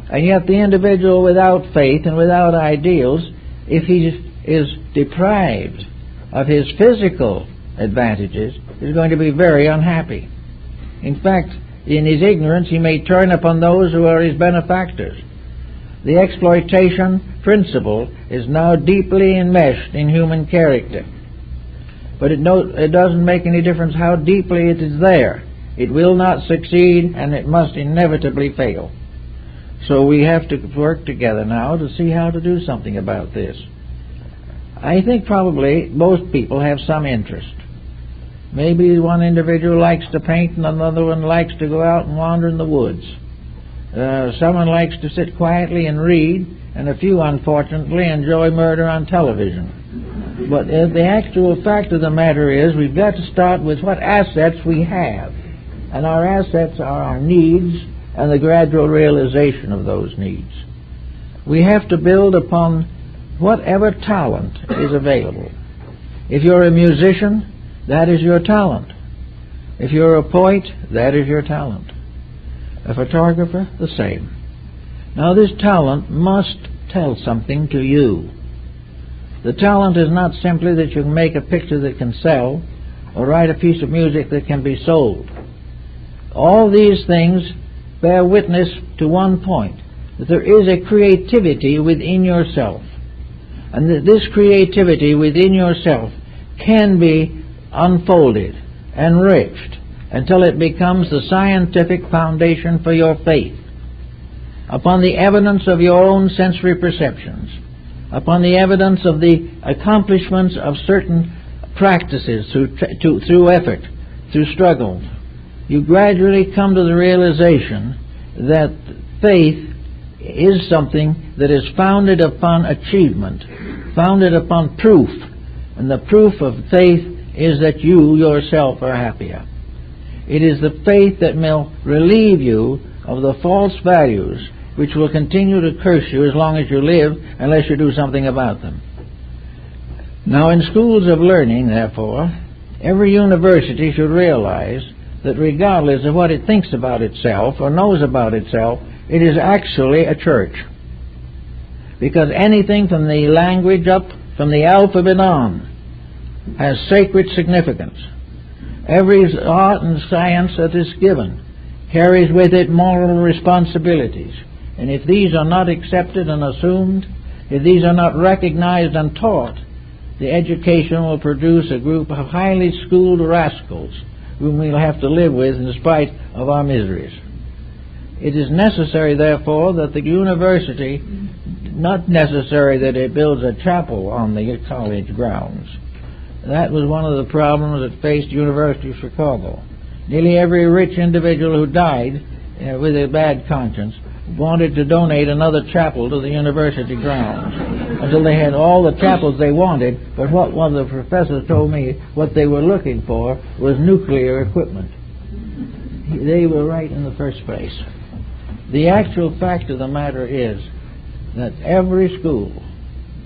And yet the individual without faith and without ideals, if he is deprived of his physical advantages, is going to be very unhappy. In fact, in his ignorance, he may turn upon those who are his benefactors. The exploitation principle is now deeply enmeshed in human character. But it doesn't make any difference how deeply it is there. It will not succeed, and it must inevitably fail. So we have to work together now to see how to do something about this. I think probably most people have some interest. Maybe one individual likes to paint and another one likes to go out and wander in the woods. Someone likes to sit quietly and read, and a few, unfortunately, enjoy murder on television. But the actual fact of the matter is we've got to start with what assets we have. And our assets are our needs and the gradual realization of those needs. We have to build upon whatever talent is available. If you're a musician, that is your talent. If you're a poet, that is your talent. A photographer, the same. Now this talent must tell something to you. The talent is not simply that you can make a picture that can sell or write a piece of music that can be sold. All these things bear witness to one point, that there is a creativity within yourself. And that this creativity within yourself can be unfolded, enriched, until it becomes the scientific foundation for your faith. Upon the evidence of your own sensory perceptions, upon the evidence of the accomplishments of certain practices through effort, through struggle, you gradually come to the realization that faith is something that is founded upon achievement, founded upon proof, and the proof of faith is that you yourself are happier. It is the faith that will relieve you of the false values which will continue to curse you as long as you live unless you do something about them. Now in schools of learning, therefore, every university should realize that regardless of what it thinks about itself or knows about itself, it is actually a church. Because anything from the language up, from the alphabet on, has sacred significance. Every art and science that is given carries with it moral responsibilities. And if these are not accepted and assumed, if these are not recognized and taught, the education will produce a group of highly schooled rascals whom we'll have to live with in spite of our miseries. It is necessary, therefore, that the university, not necessary that it builds a chapel on the college grounds. That was one of the problems that faced University of Chicago. Nearly every rich individual who died with a bad conscience wanted to donate another chapel to the university grounds until they had all the chapels they wanted. But what one of the professors told me, what they were looking for was nuclear equipment. They were right in the first place. The actual fact of the matter is that every school,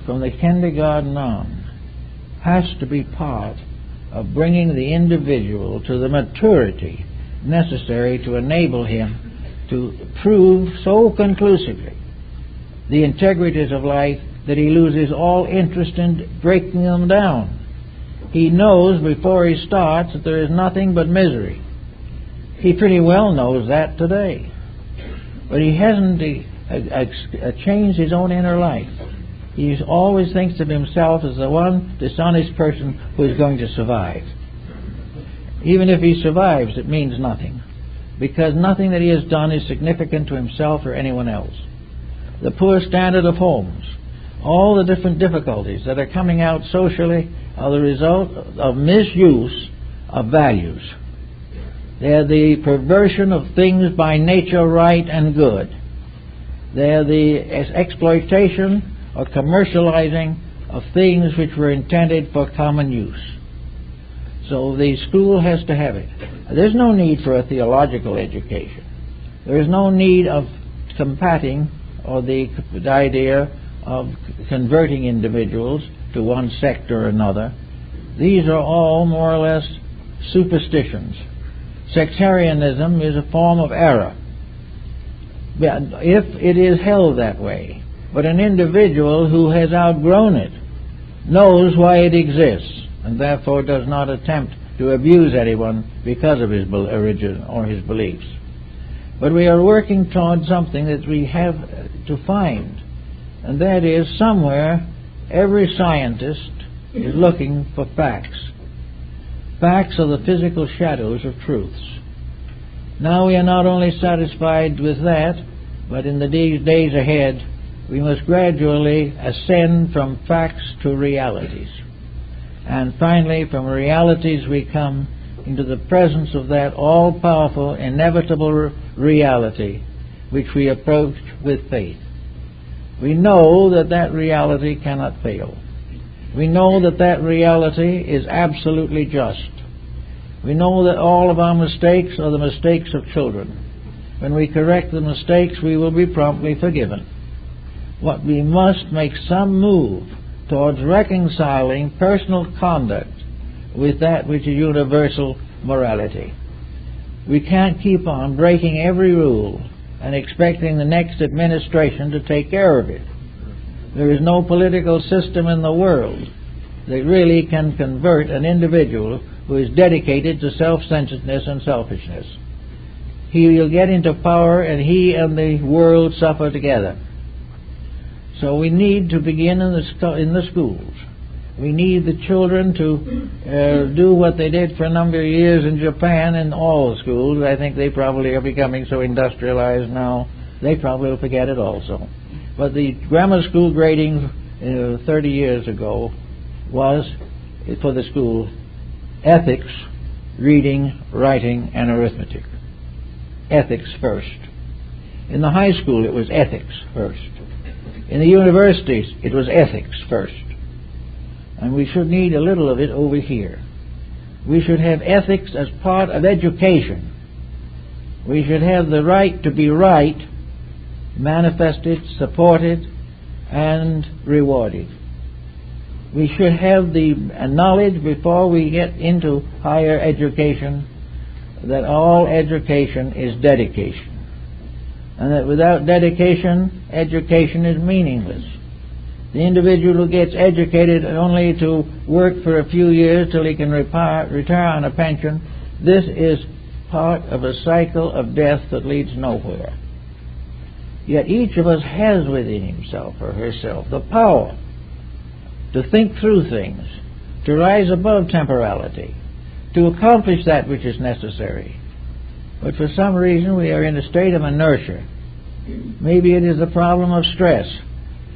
from the kindergarten on, has to be part of bringing the individual to the maturity necessary to enable him to prove so conclusively the integrities of life that he loses all interest in breaking them down. He knows before he starts that there is nothing but misery. He pretty well knows that today. But he hasn't changed his own inner life. He always thinks of himself as the one dishonest person who is going to survive. Even if he survives, it means nothing, because nothing that he has done is significant to himself or anyone else. The poor standard of homes, all the different difficulties that are coming out socially are the result of misuse of values. They're the perversion of things by nature right and good. They're the exploitation or commercializing of things which were intended for common use. So the school has to have it. There's no need for a theological education. There is no need of combating or the idea of converting individuals to one sect or another. These are all more or less superstitions. Sectarianism is a form of error, if it is held that way. But an individual who has outgrown it knows why it exists, and therefore does not attempt to abuse anyone because of his origin or his beliefs. But we are working toward something that we have to find, and that is somewhere every scientist is looking for facts. Facts are the physical shadows of truths. Now we are not only satisfied with that, but in the days ahead we must gradually ascend from facts to realities. And finally, from realities we come into the presence of that all-powerful, inevitable reality which we approach with faith. We know that that reality cannot fail. We know that that reality is absolutely just. We know that all of our mistakes are the mistakes of children. When we correct the mistakes, we will be promptly forgiven. What we must make some move towards reconciling personal conduct with that which is universal morality. We can't keep on breaking every rule and expecting the next administration to take care of it. There is no political system in the world that really can convert an individual who is dedicated to self-centeredness and selfishness. He will get into power and he and the world suffer together. So we need to begin in the schools. We need the children to do what they did for a number of years in Japan in all the schools. I think they probably are becoming so industrialized now, they probably will forget it also. But the grammar school grading 30 years ago was, for the school, ethics, reading, writing, and arithmetic. Ethics first. In the high school it was ethics first. In the universities it was ethics first. And we should need a little of it over here. We should have ethics as part of education. We should have the right to be right manifested, supported, and rewarded. We should have the knowledge before we get into higher education that all education is dedication, and that without dedication, education is meaningless. The individual who gets educated only to work for a few years till he can retire on a pension, this is part of a cycle of death that leads nowhere. Yet each of us has within himself or herself the power to think through things, to rise above temporality, to accomplish that which is necessary. But for some reason we are in a state of inertia. Maybe it is a problem of stress,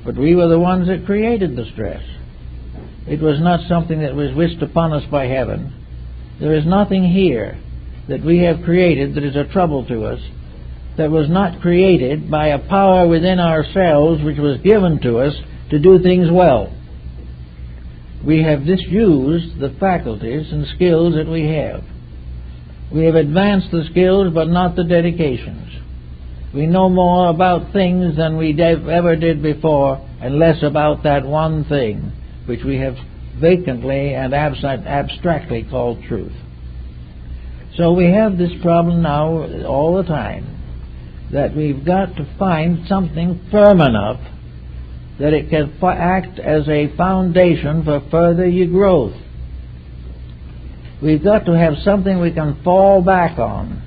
but we were the ones that created the stress. It was not something that was wished upon us by heaven. There is nothing here that we have created that is a trouble to us that was not created by a power within ourselves which was given to us to do things well. We have misused the faculties and skills that we have. We have advanced the skills but not the dedications. We know more about things than we ever did before, and less about that one thing which we have vacantly and abstractly called truth. So we have this problem now all the time, that we've got to find something firm enough that it can act as a foundation for further growth. We've got to have something we can fall back on,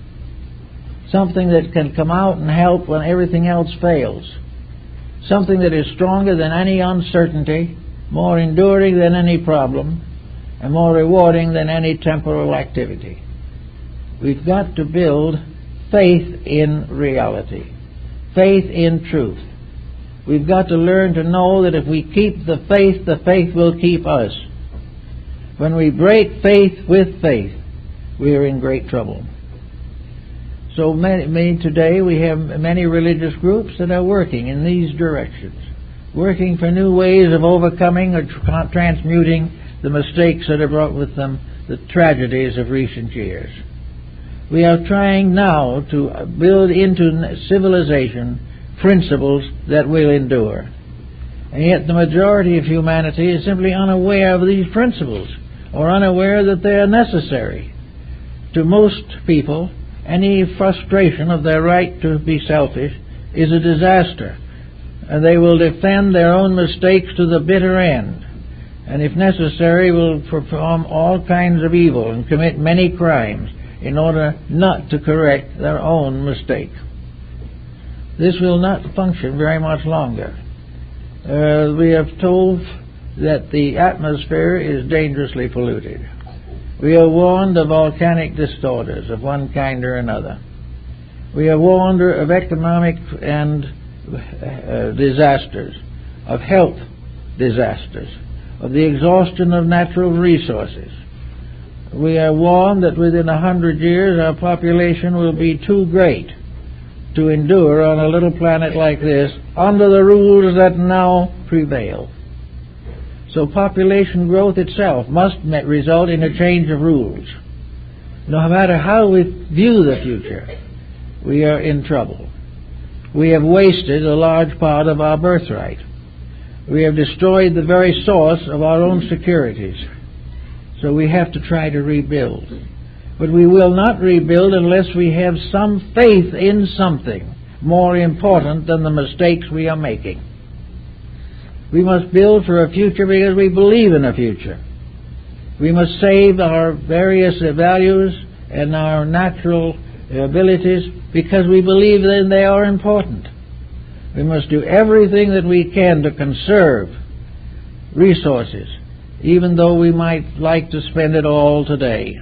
something that can come out and help when everything else fails, something that is stronger than any uncertainty, more enduring than any problem, and more rewarding than any temporal activity. We've got to build faith in reality, faith in truth. We've got to learn to know that if we keep the faith will keep us. When we break faith with faith, we are in great trouble. So today we have many religious groups that are working in these directions, working for new ways of overcoming or transmuting the mistakes that have brought with them the tragedies of recent years. We are trying now to build into civilization principles that will endure. And yet the majority of humanity is simply unaware of these principles, or unaware that they are necessary. To most people, any frustration of their right to be selfish is a disaster, and they will defend their own mistakes to the bitter end, and if necessary will perform all kinds of evil and commit many crimes in order not to correct their own mistake. This will not function very much longer. We have told that the atmosphere is dangerously polluted. We are warned of volcanic disorders of one kind or another. We are warned of economic and disasters, of health disasters, of the exhaustion of natural resources. We are warned that within 100 years our population will be too great to endure on a little planet like this under the rules that now prevail. So population growth itself must result in a change of rules. No matter how we view the future, we are in trouble. We have wasted a large part of our birthright. We have destroyed the very source of our own securities. So we have to try to rebuild. But we will not rebuild unless we have some faith in something more important than the mistakes we are making. We must build for a future because we believe in a future. We must save our various values and our natural abilities because we believe that they are important. We must do everything that we can to conserve resources, even though we might like to spend it all today.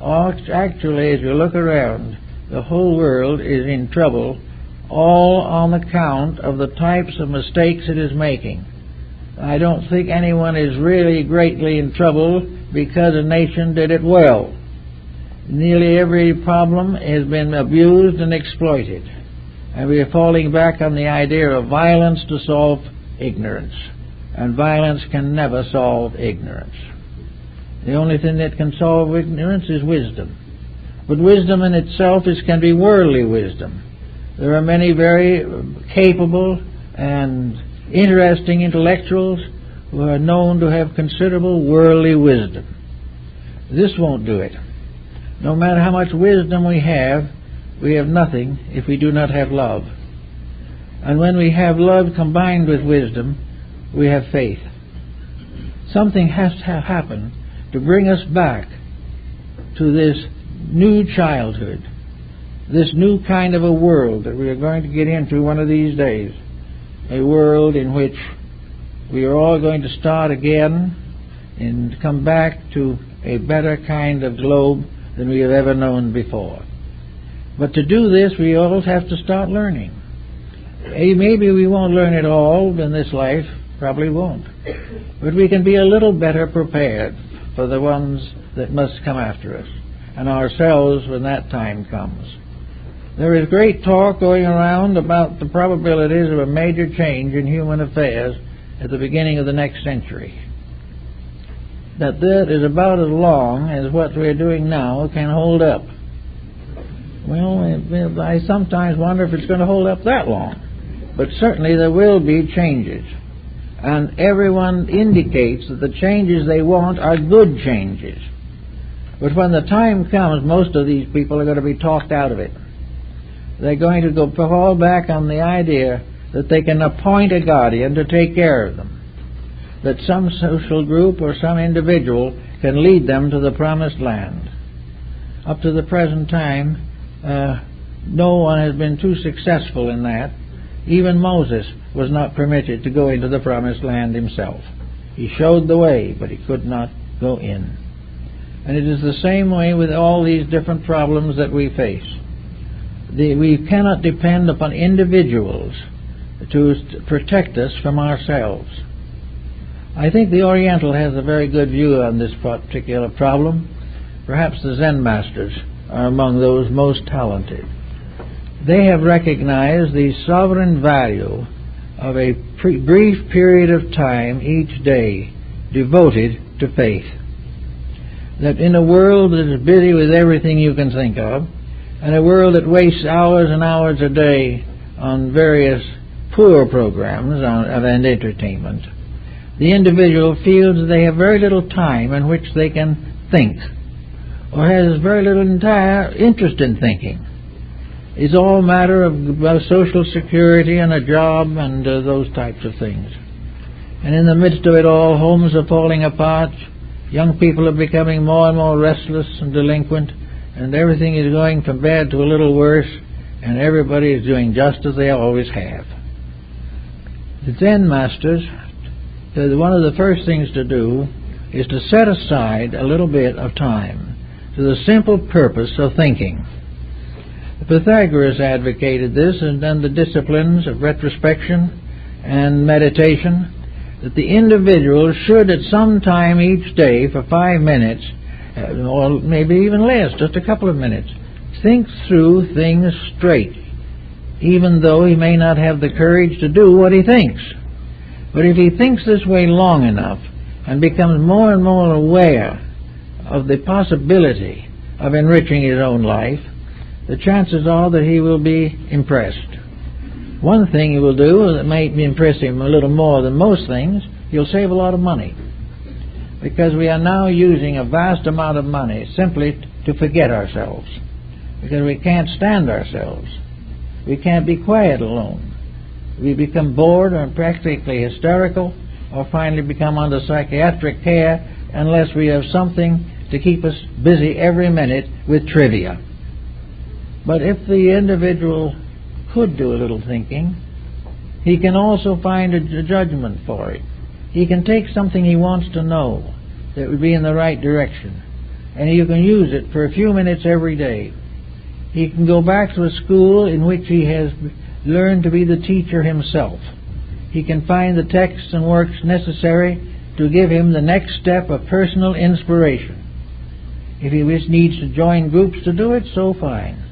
Actually, as you look around, the whole world is in trouble, all on account of the types of mistakes it is making. I don't think anyone is really greatly in trouble because a nation did it well. Nearly every problem has been abused and exploited, and we are falling back on the idea of violence to solve ignorance, and violence can never solve ignorance. The only thing that can solve ignorance is wisdom. But wisdom in itself can be worldly wisdom. There are many very capable and interesting intellectuals who are known to have considerable worldly wisdom. This won't do it. No matter how much wisdom we have nothing if we do not have love. And when we have love combined with wisdom, we have faith. Something has to happen to bring us back to this new childhood, this new kind of a world that we are going to get into one of these days, a world in which we are all going to start again and come back to a better kind of globe than we have ever known before. But to do this, we all have to start learning. Maybe we won't learn it all in this life, probably won't. But we can be a little better prepared for the ones that must come after us, and ourselves when that time comes. There is great talk going around about the probabilities of a major change in human affairs at the beginning of the next century. That is about as long as what we're doing now can hold up. Well, I sometimes wonder if it's going to hold up that long. But certainly there will be changes. And everyone indicates that the changes they want are good changes. But when the time comes, most of these people are going to be talked out of it. They're going to fall back on the idea that they can appoint a guardian to take care of them, that some social group or some individual can lead them to the promised land. Up to the present time, no one has been too successful in that. Even Moses was not permitted to go into the promised land himself. He showed the way, but he could not go in. And it is the same way with all these different problems that we face. We cannot depend upon individuals to protect us from ourselves. I think the Oriental has a very good view on this particular problem. Perhaps the Zen masters are among those most talented. They have recognized the sovereign value of a brief period of time each day devoted to faith. That in a world that is busy with everything you can think of, and a world that wastes hours and hours a day on various poor programs and entertainment, the individual feels that they have very little time in which they can think, or has very little entire interest in thinking. It's all a matter of social security and a job and those types of things. And in the midst of it all, homes are falling apart, young people are becoming more and more restless and delinquent, and everything is going from bad to a little worse, and everybody is doing just as they always have. The Zen masters, one of the first things to do is to set aside a little bit of time to the simple purpose of thinking. Pythagoras advocated this, and then the disciplines of retrospection and meditation, that the individual should at some time each day for 5 minutes, or maybe even less, just a couple of minutes, think through things straight, even though he may not have the courage to do what he thinks. But if he thinks this way long enough and becomes more and more aware of the possibility of enriching his own life, the chances are that he will be impressed. One thing he will do that may impress him a little more than most things, he'll save a lot of money. Because we are now using a vast amount of money simply to forget ourselves. Because we can't stand ourselves. We can't be quiet alone. We become bored or practically hysterical, or finally become under psychiatric care unless we have something to keep us busy every minute with trivia. But if the individual could do a little thinking, he can also find a judgment for it. He can take something he wants to know that would be in the right direction, and you can use it for a few minutes every day. He can go back to a school in which he has learned to be the teacher himself. He can find the texts and works necessary to give him the next step of personal inspiration. If he needs to join groups to do it, so fine.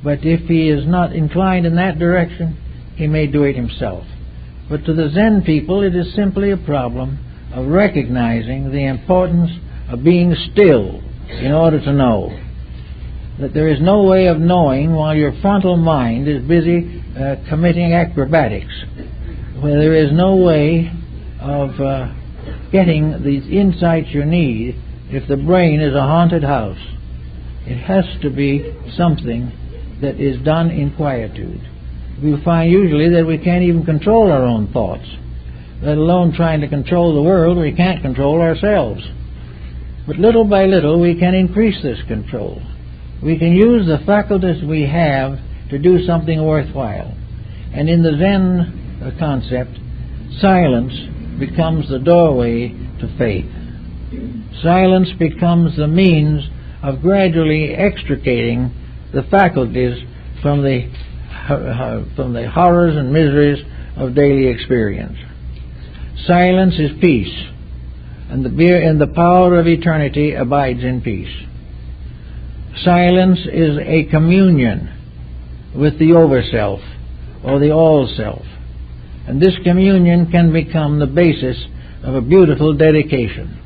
But if he is not inclined in that direction, he may do it himself. But to the Zen people, it is simply a problem of recognizing the importance of being still in order to know. That there is no way of knowing while your frontal mind is busy committing acrobatics. Where there is no way of getting these insights you need if the brain is a haunted house. It has to be something that is done in quietude. We find usually that we can't even control our own thoughts, let alone trying to control the world. We can't control ourselves. But little by little we can increase this control. We can use the faculties we have to do something worthwhile. And in the Zen concept, silence becomes the doorway to faith. Silence becomes the means of gradually extricating the faculties from the horrors and miseries of daily experience. Silence is peace, and the power of eternity abides in peace. Silence is a communion with the over-self, or the all-self, and this communion can become the basis of a beautiful dedication.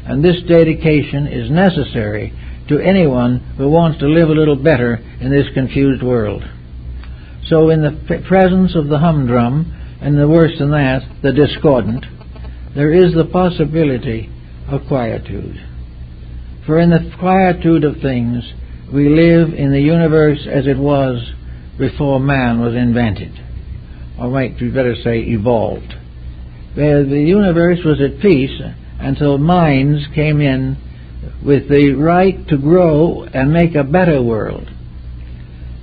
And this dedication is necessary to anyone who wants to live a little better in this confused world. So in the presence of the humdrum, and the worse than that, the discordant, there is the possibility of quietude. For in the quietude of things, we live in the universe as it was before man was invented. Or might we better say evolved. Where the universe was at peace until minds came in with the right to grow and make a better world.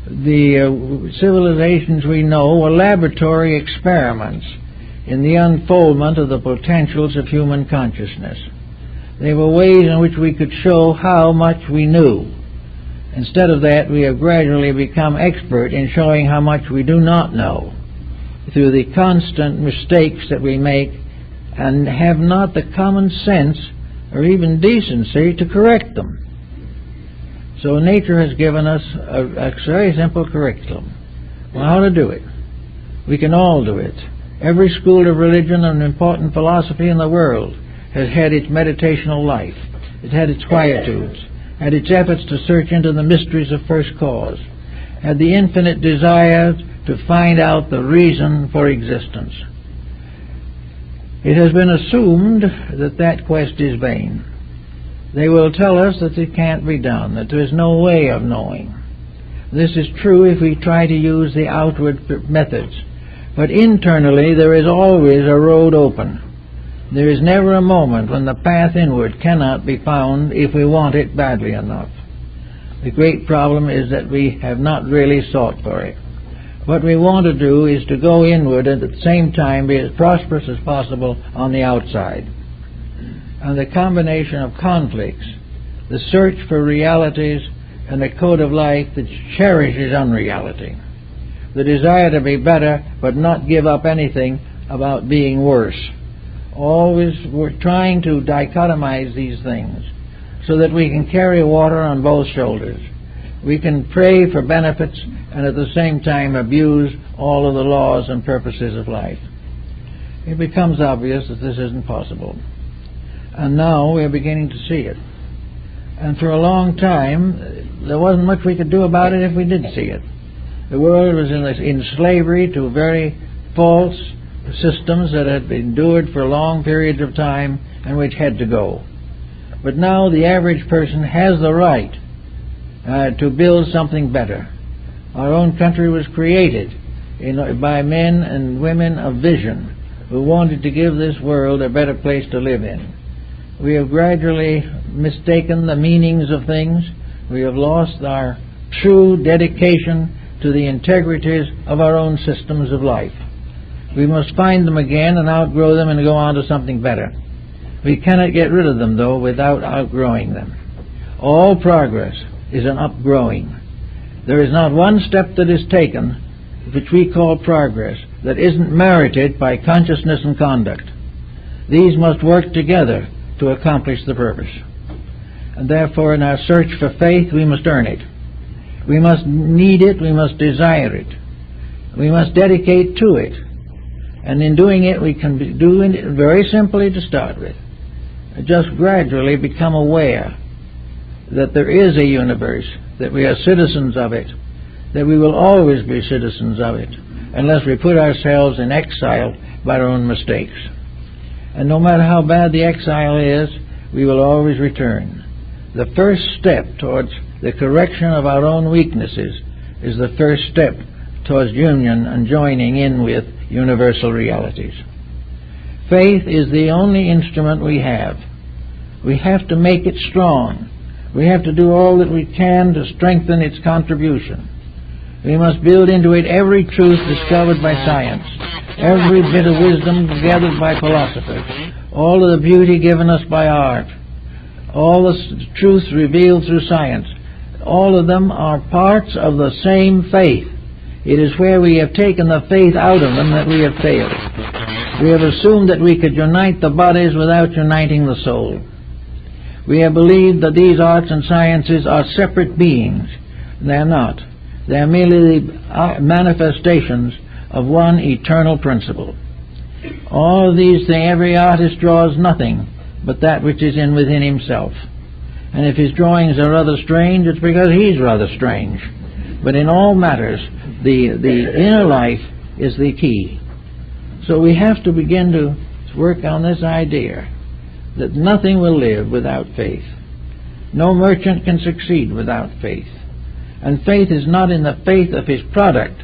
The civilizations we know were laboratory experiments in the unfoldment of the potentials of human consciousness. They were ways in which we could show how much we knew. Instead of that, we have gradually become expert in showing how much we do not know through the constant mistakes that we make and have not the common sense or even decency to correct them. So nature has given us a very simple curriculum on how to do it. We can all do it. Every school of religion and important philosophy in the world has had its meditational life. It had its quietudes, had its efforts to search into the mysteries of first cause, had the infinite desire to find out the reason for existence. It has been assumed that that quest is vain. They will tell us that it can't be done, that there is no way of knowing. This is true if we try to use the outward methods, but internally there is always a road open. There is never a moment when the path inward cannot be found if we want it badly enough. The great problem is that we have not really sought for it. What we want to do is to go inward and at the same time be as prosperous as possible on the outside. And the combination of conflicts, the search for realities, and a code of life that cherishes unreality, the desire to be better but not give up anything about being worse. Always we're trying to dichotomize these things so that we can carry water on both shoulders. We can pray for benefits and at the same time abuse all of the laws and purposes of life. It becomes obvious that this isn't possible. And now we're beginning to see it. And for a long time, there wasn't much we could do about it if we did see it. The world was in slavery to very false systems that had endured for long periods of time and which had to go. But now the average person has the right to build something better. Our own country was created by men and women of vision who wanted to give this world a better place to live in. We have gradually mistaken the meanings of things. We have lost our true dedication to the integrities of our own systems of life. We must find them again and outgrow them and go on to something better. We cannot get rid of them, though, without outgrowing them. All progress is an upgrowing. There is not one step that is taken, which we call progress, that isn't merited by consciousness and conduct. These must work together to accomplish the purpose. And therefore, in our search for faith, we must earn it. We must need it, we must desire it. We must dedicate to it. And in doing it, we can be doing it very simply to start with. Just gradually become aware that there is a universe, that we are citizens of it, that we will always be citizens of it, unless we put ourselves in exile by our own mistakes. And no matter how bad the exile is, we will always return. The first step towards the correction of our own weaknesses is the first step towards union and joining in with universal realities. Faith is the only instrument we have. We have to make it strong. We have to do all that we can to strengthen its contribution. We must build into it every truth discovered by science, every bit of wisdom gathered by philosophers, all of the beauty given us by art, all the truths revealed through science. All of them are parts of the same faith. It is where we have taken the faith out of them that we have failed. We have assumed that we could unite the bodies without uniting the soul. We have believed that these arts and sciences are separate beings. They are not. They are merely the manifestations of one eternal principle. All of these things, every artist draws nothing but that which is within himself. And if his drawings are rather strange, it's because he's rather strange. But in all matters, the inner life is the key. So we have to begin to work on this idea that nothing will live without faith. No merchant can succeed without faith. And faith is not in the faith of his product.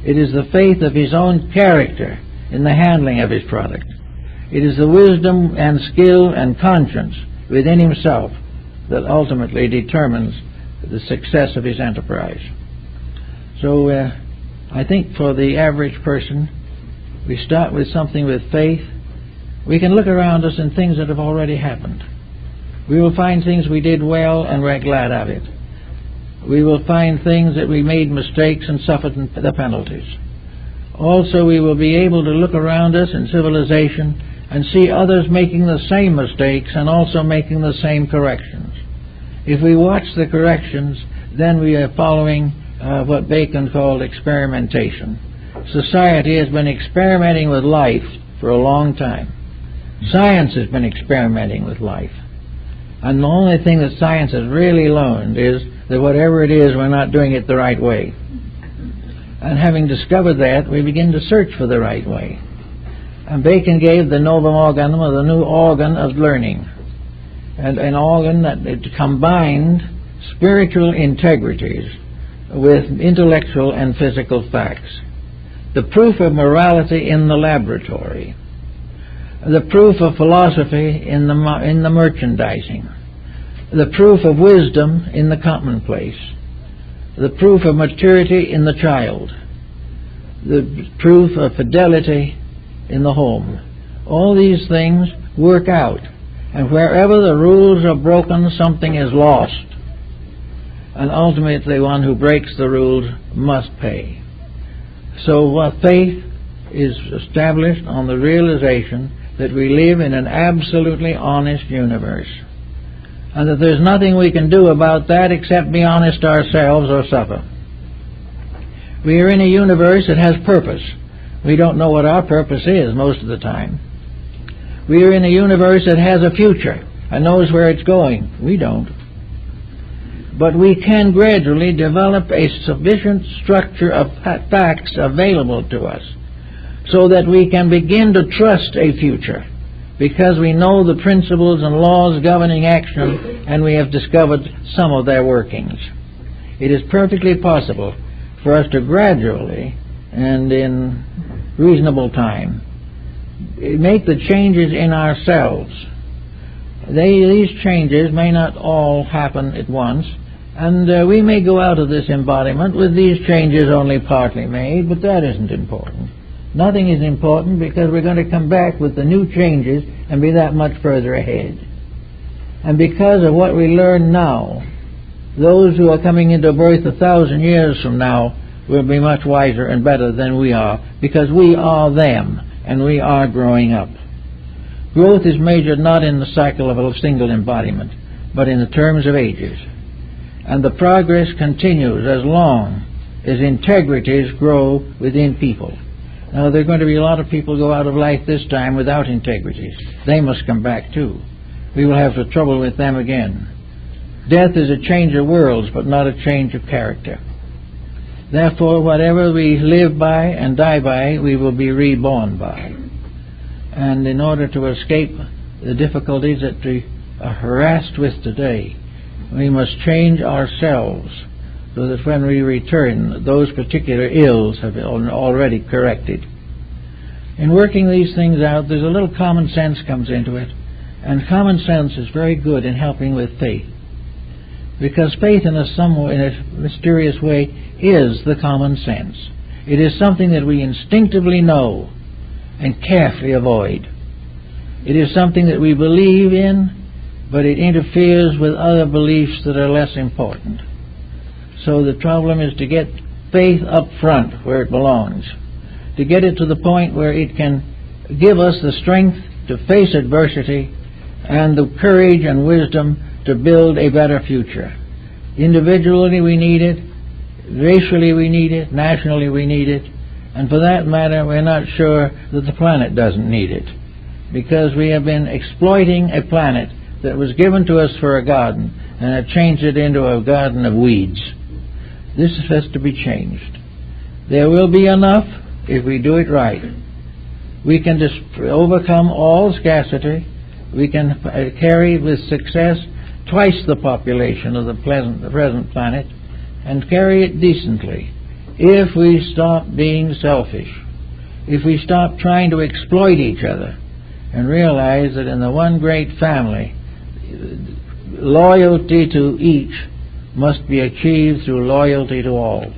It is the faith of his own character in the handling of his product. It is the wisdom and skill and conscience within himself that ultimately determines the success of his enterprise. So I think for the average person, we start with something with faith. We can look around us in things that have already happened. We will find things we did well and we're glad of it. We will find things that we made mistakes and suffered the penalties. Also, we will be able to look around us in civilization and see others making the same mistakes and also making the same corrections. If we watch the corrections, then we are following what Bacon called experimentation. Society has been experimenting with life for a long time. Science has been experimenting with life. And the only thing that science has really learned is that whatever it is, we're not doing it the right way. And having discovered that, we begin to search for the right way. And Bacon gave the novum organum, or the new organ of learning, and an organ that it combined spiritual integrities with intellectual and physical facts. The proof of morality in the laboratory, the proof of philosophy in the merchandising, the proof of wisdom in the commonplace, the proof of maturity in the child, the proof of fidelity in the home. All these things work out, and wherever the rules are broken, something is lost, and ultimately one who breaks the rules must pay. So faith is established on the realization that we live in an absolutely honest universe, and that there's nothing we can do about that except be honest ourselves or suffer. We are in a universe that has purpose. We don't know what our purpose is most of the time. We are in a universe that has a future and knows where it's going. We don't. But we can gradually develop a sufficient structure of facts available to us so that we can begin to trust a future, because we know the principles and laws governing action, and we have discovered some of their workings. It is perfectly possible for us to gradually and in reasonable time make the changes in ourselves. These changes may not all happen at once, and we may go out of this embodiment with these changes only partly made, but that isn't important. Nothing is important, because we're going to come back with the new changes and be that much further ahead. And because of what we learn now, those who are coming into birth 1,000 years from now will be much wiser and better than we are, because we are them, and we are growing up. Growth is measured not in the cycle of a single embodiment, but in the terms of ages. And the progress continues as long as integrities grow within people. Now, there are going to be a lot of people go out of life this time without integrities. They must come back too. We will have trouble with them again. Death is a change of worlds, but not a change of character. Therefore, whatever we live by and die by, we will be reborn by. And in order to escape the difficulties that we are harassed with today, we must change ourselves so that when we return, those particular ills have been already corrected. In working these things out, there's a little common sense comes into it, and common sense is very good in helping with faith, because faith in a mysterious way is the common sense. It is something that we instinctively know and carefully avoid. It is something that we believe in, but it interferes with other beliefs that are less important. So the problem is to get faith up front where it belongs, to get it to the point where it can give us the strength to face adversity and the courage and wisdom to build a better future. Individually we need it, racially we need it, nationally we need it, and for that matter we're not sure that the planet doesn't need it, because we have been exploiting a planet that was given to us for a garden and have changed it into a garden of weeds. This has to be changed. There will be enough if we do it right. We can just overcome all scarcity. We can carry with success twice the population of the present planet and carry it decently if we stop being selfish, if we stop trying to exploit each other and realize that in the one great family, loyalty to each must be achieved through loyalty to all.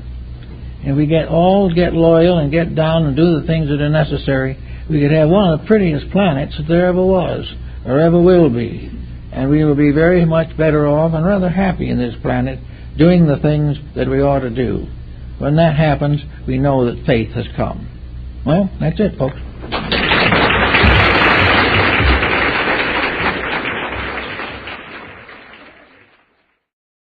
If we all get loyal and get down and do the things that are necessary, we could have one of the prettiest planets that there ever was or ever will be. And we will be very much better off and rather happy in this planet doing the things that we ought to do. When that happens, we know that faith has come. Well, that's it, folks.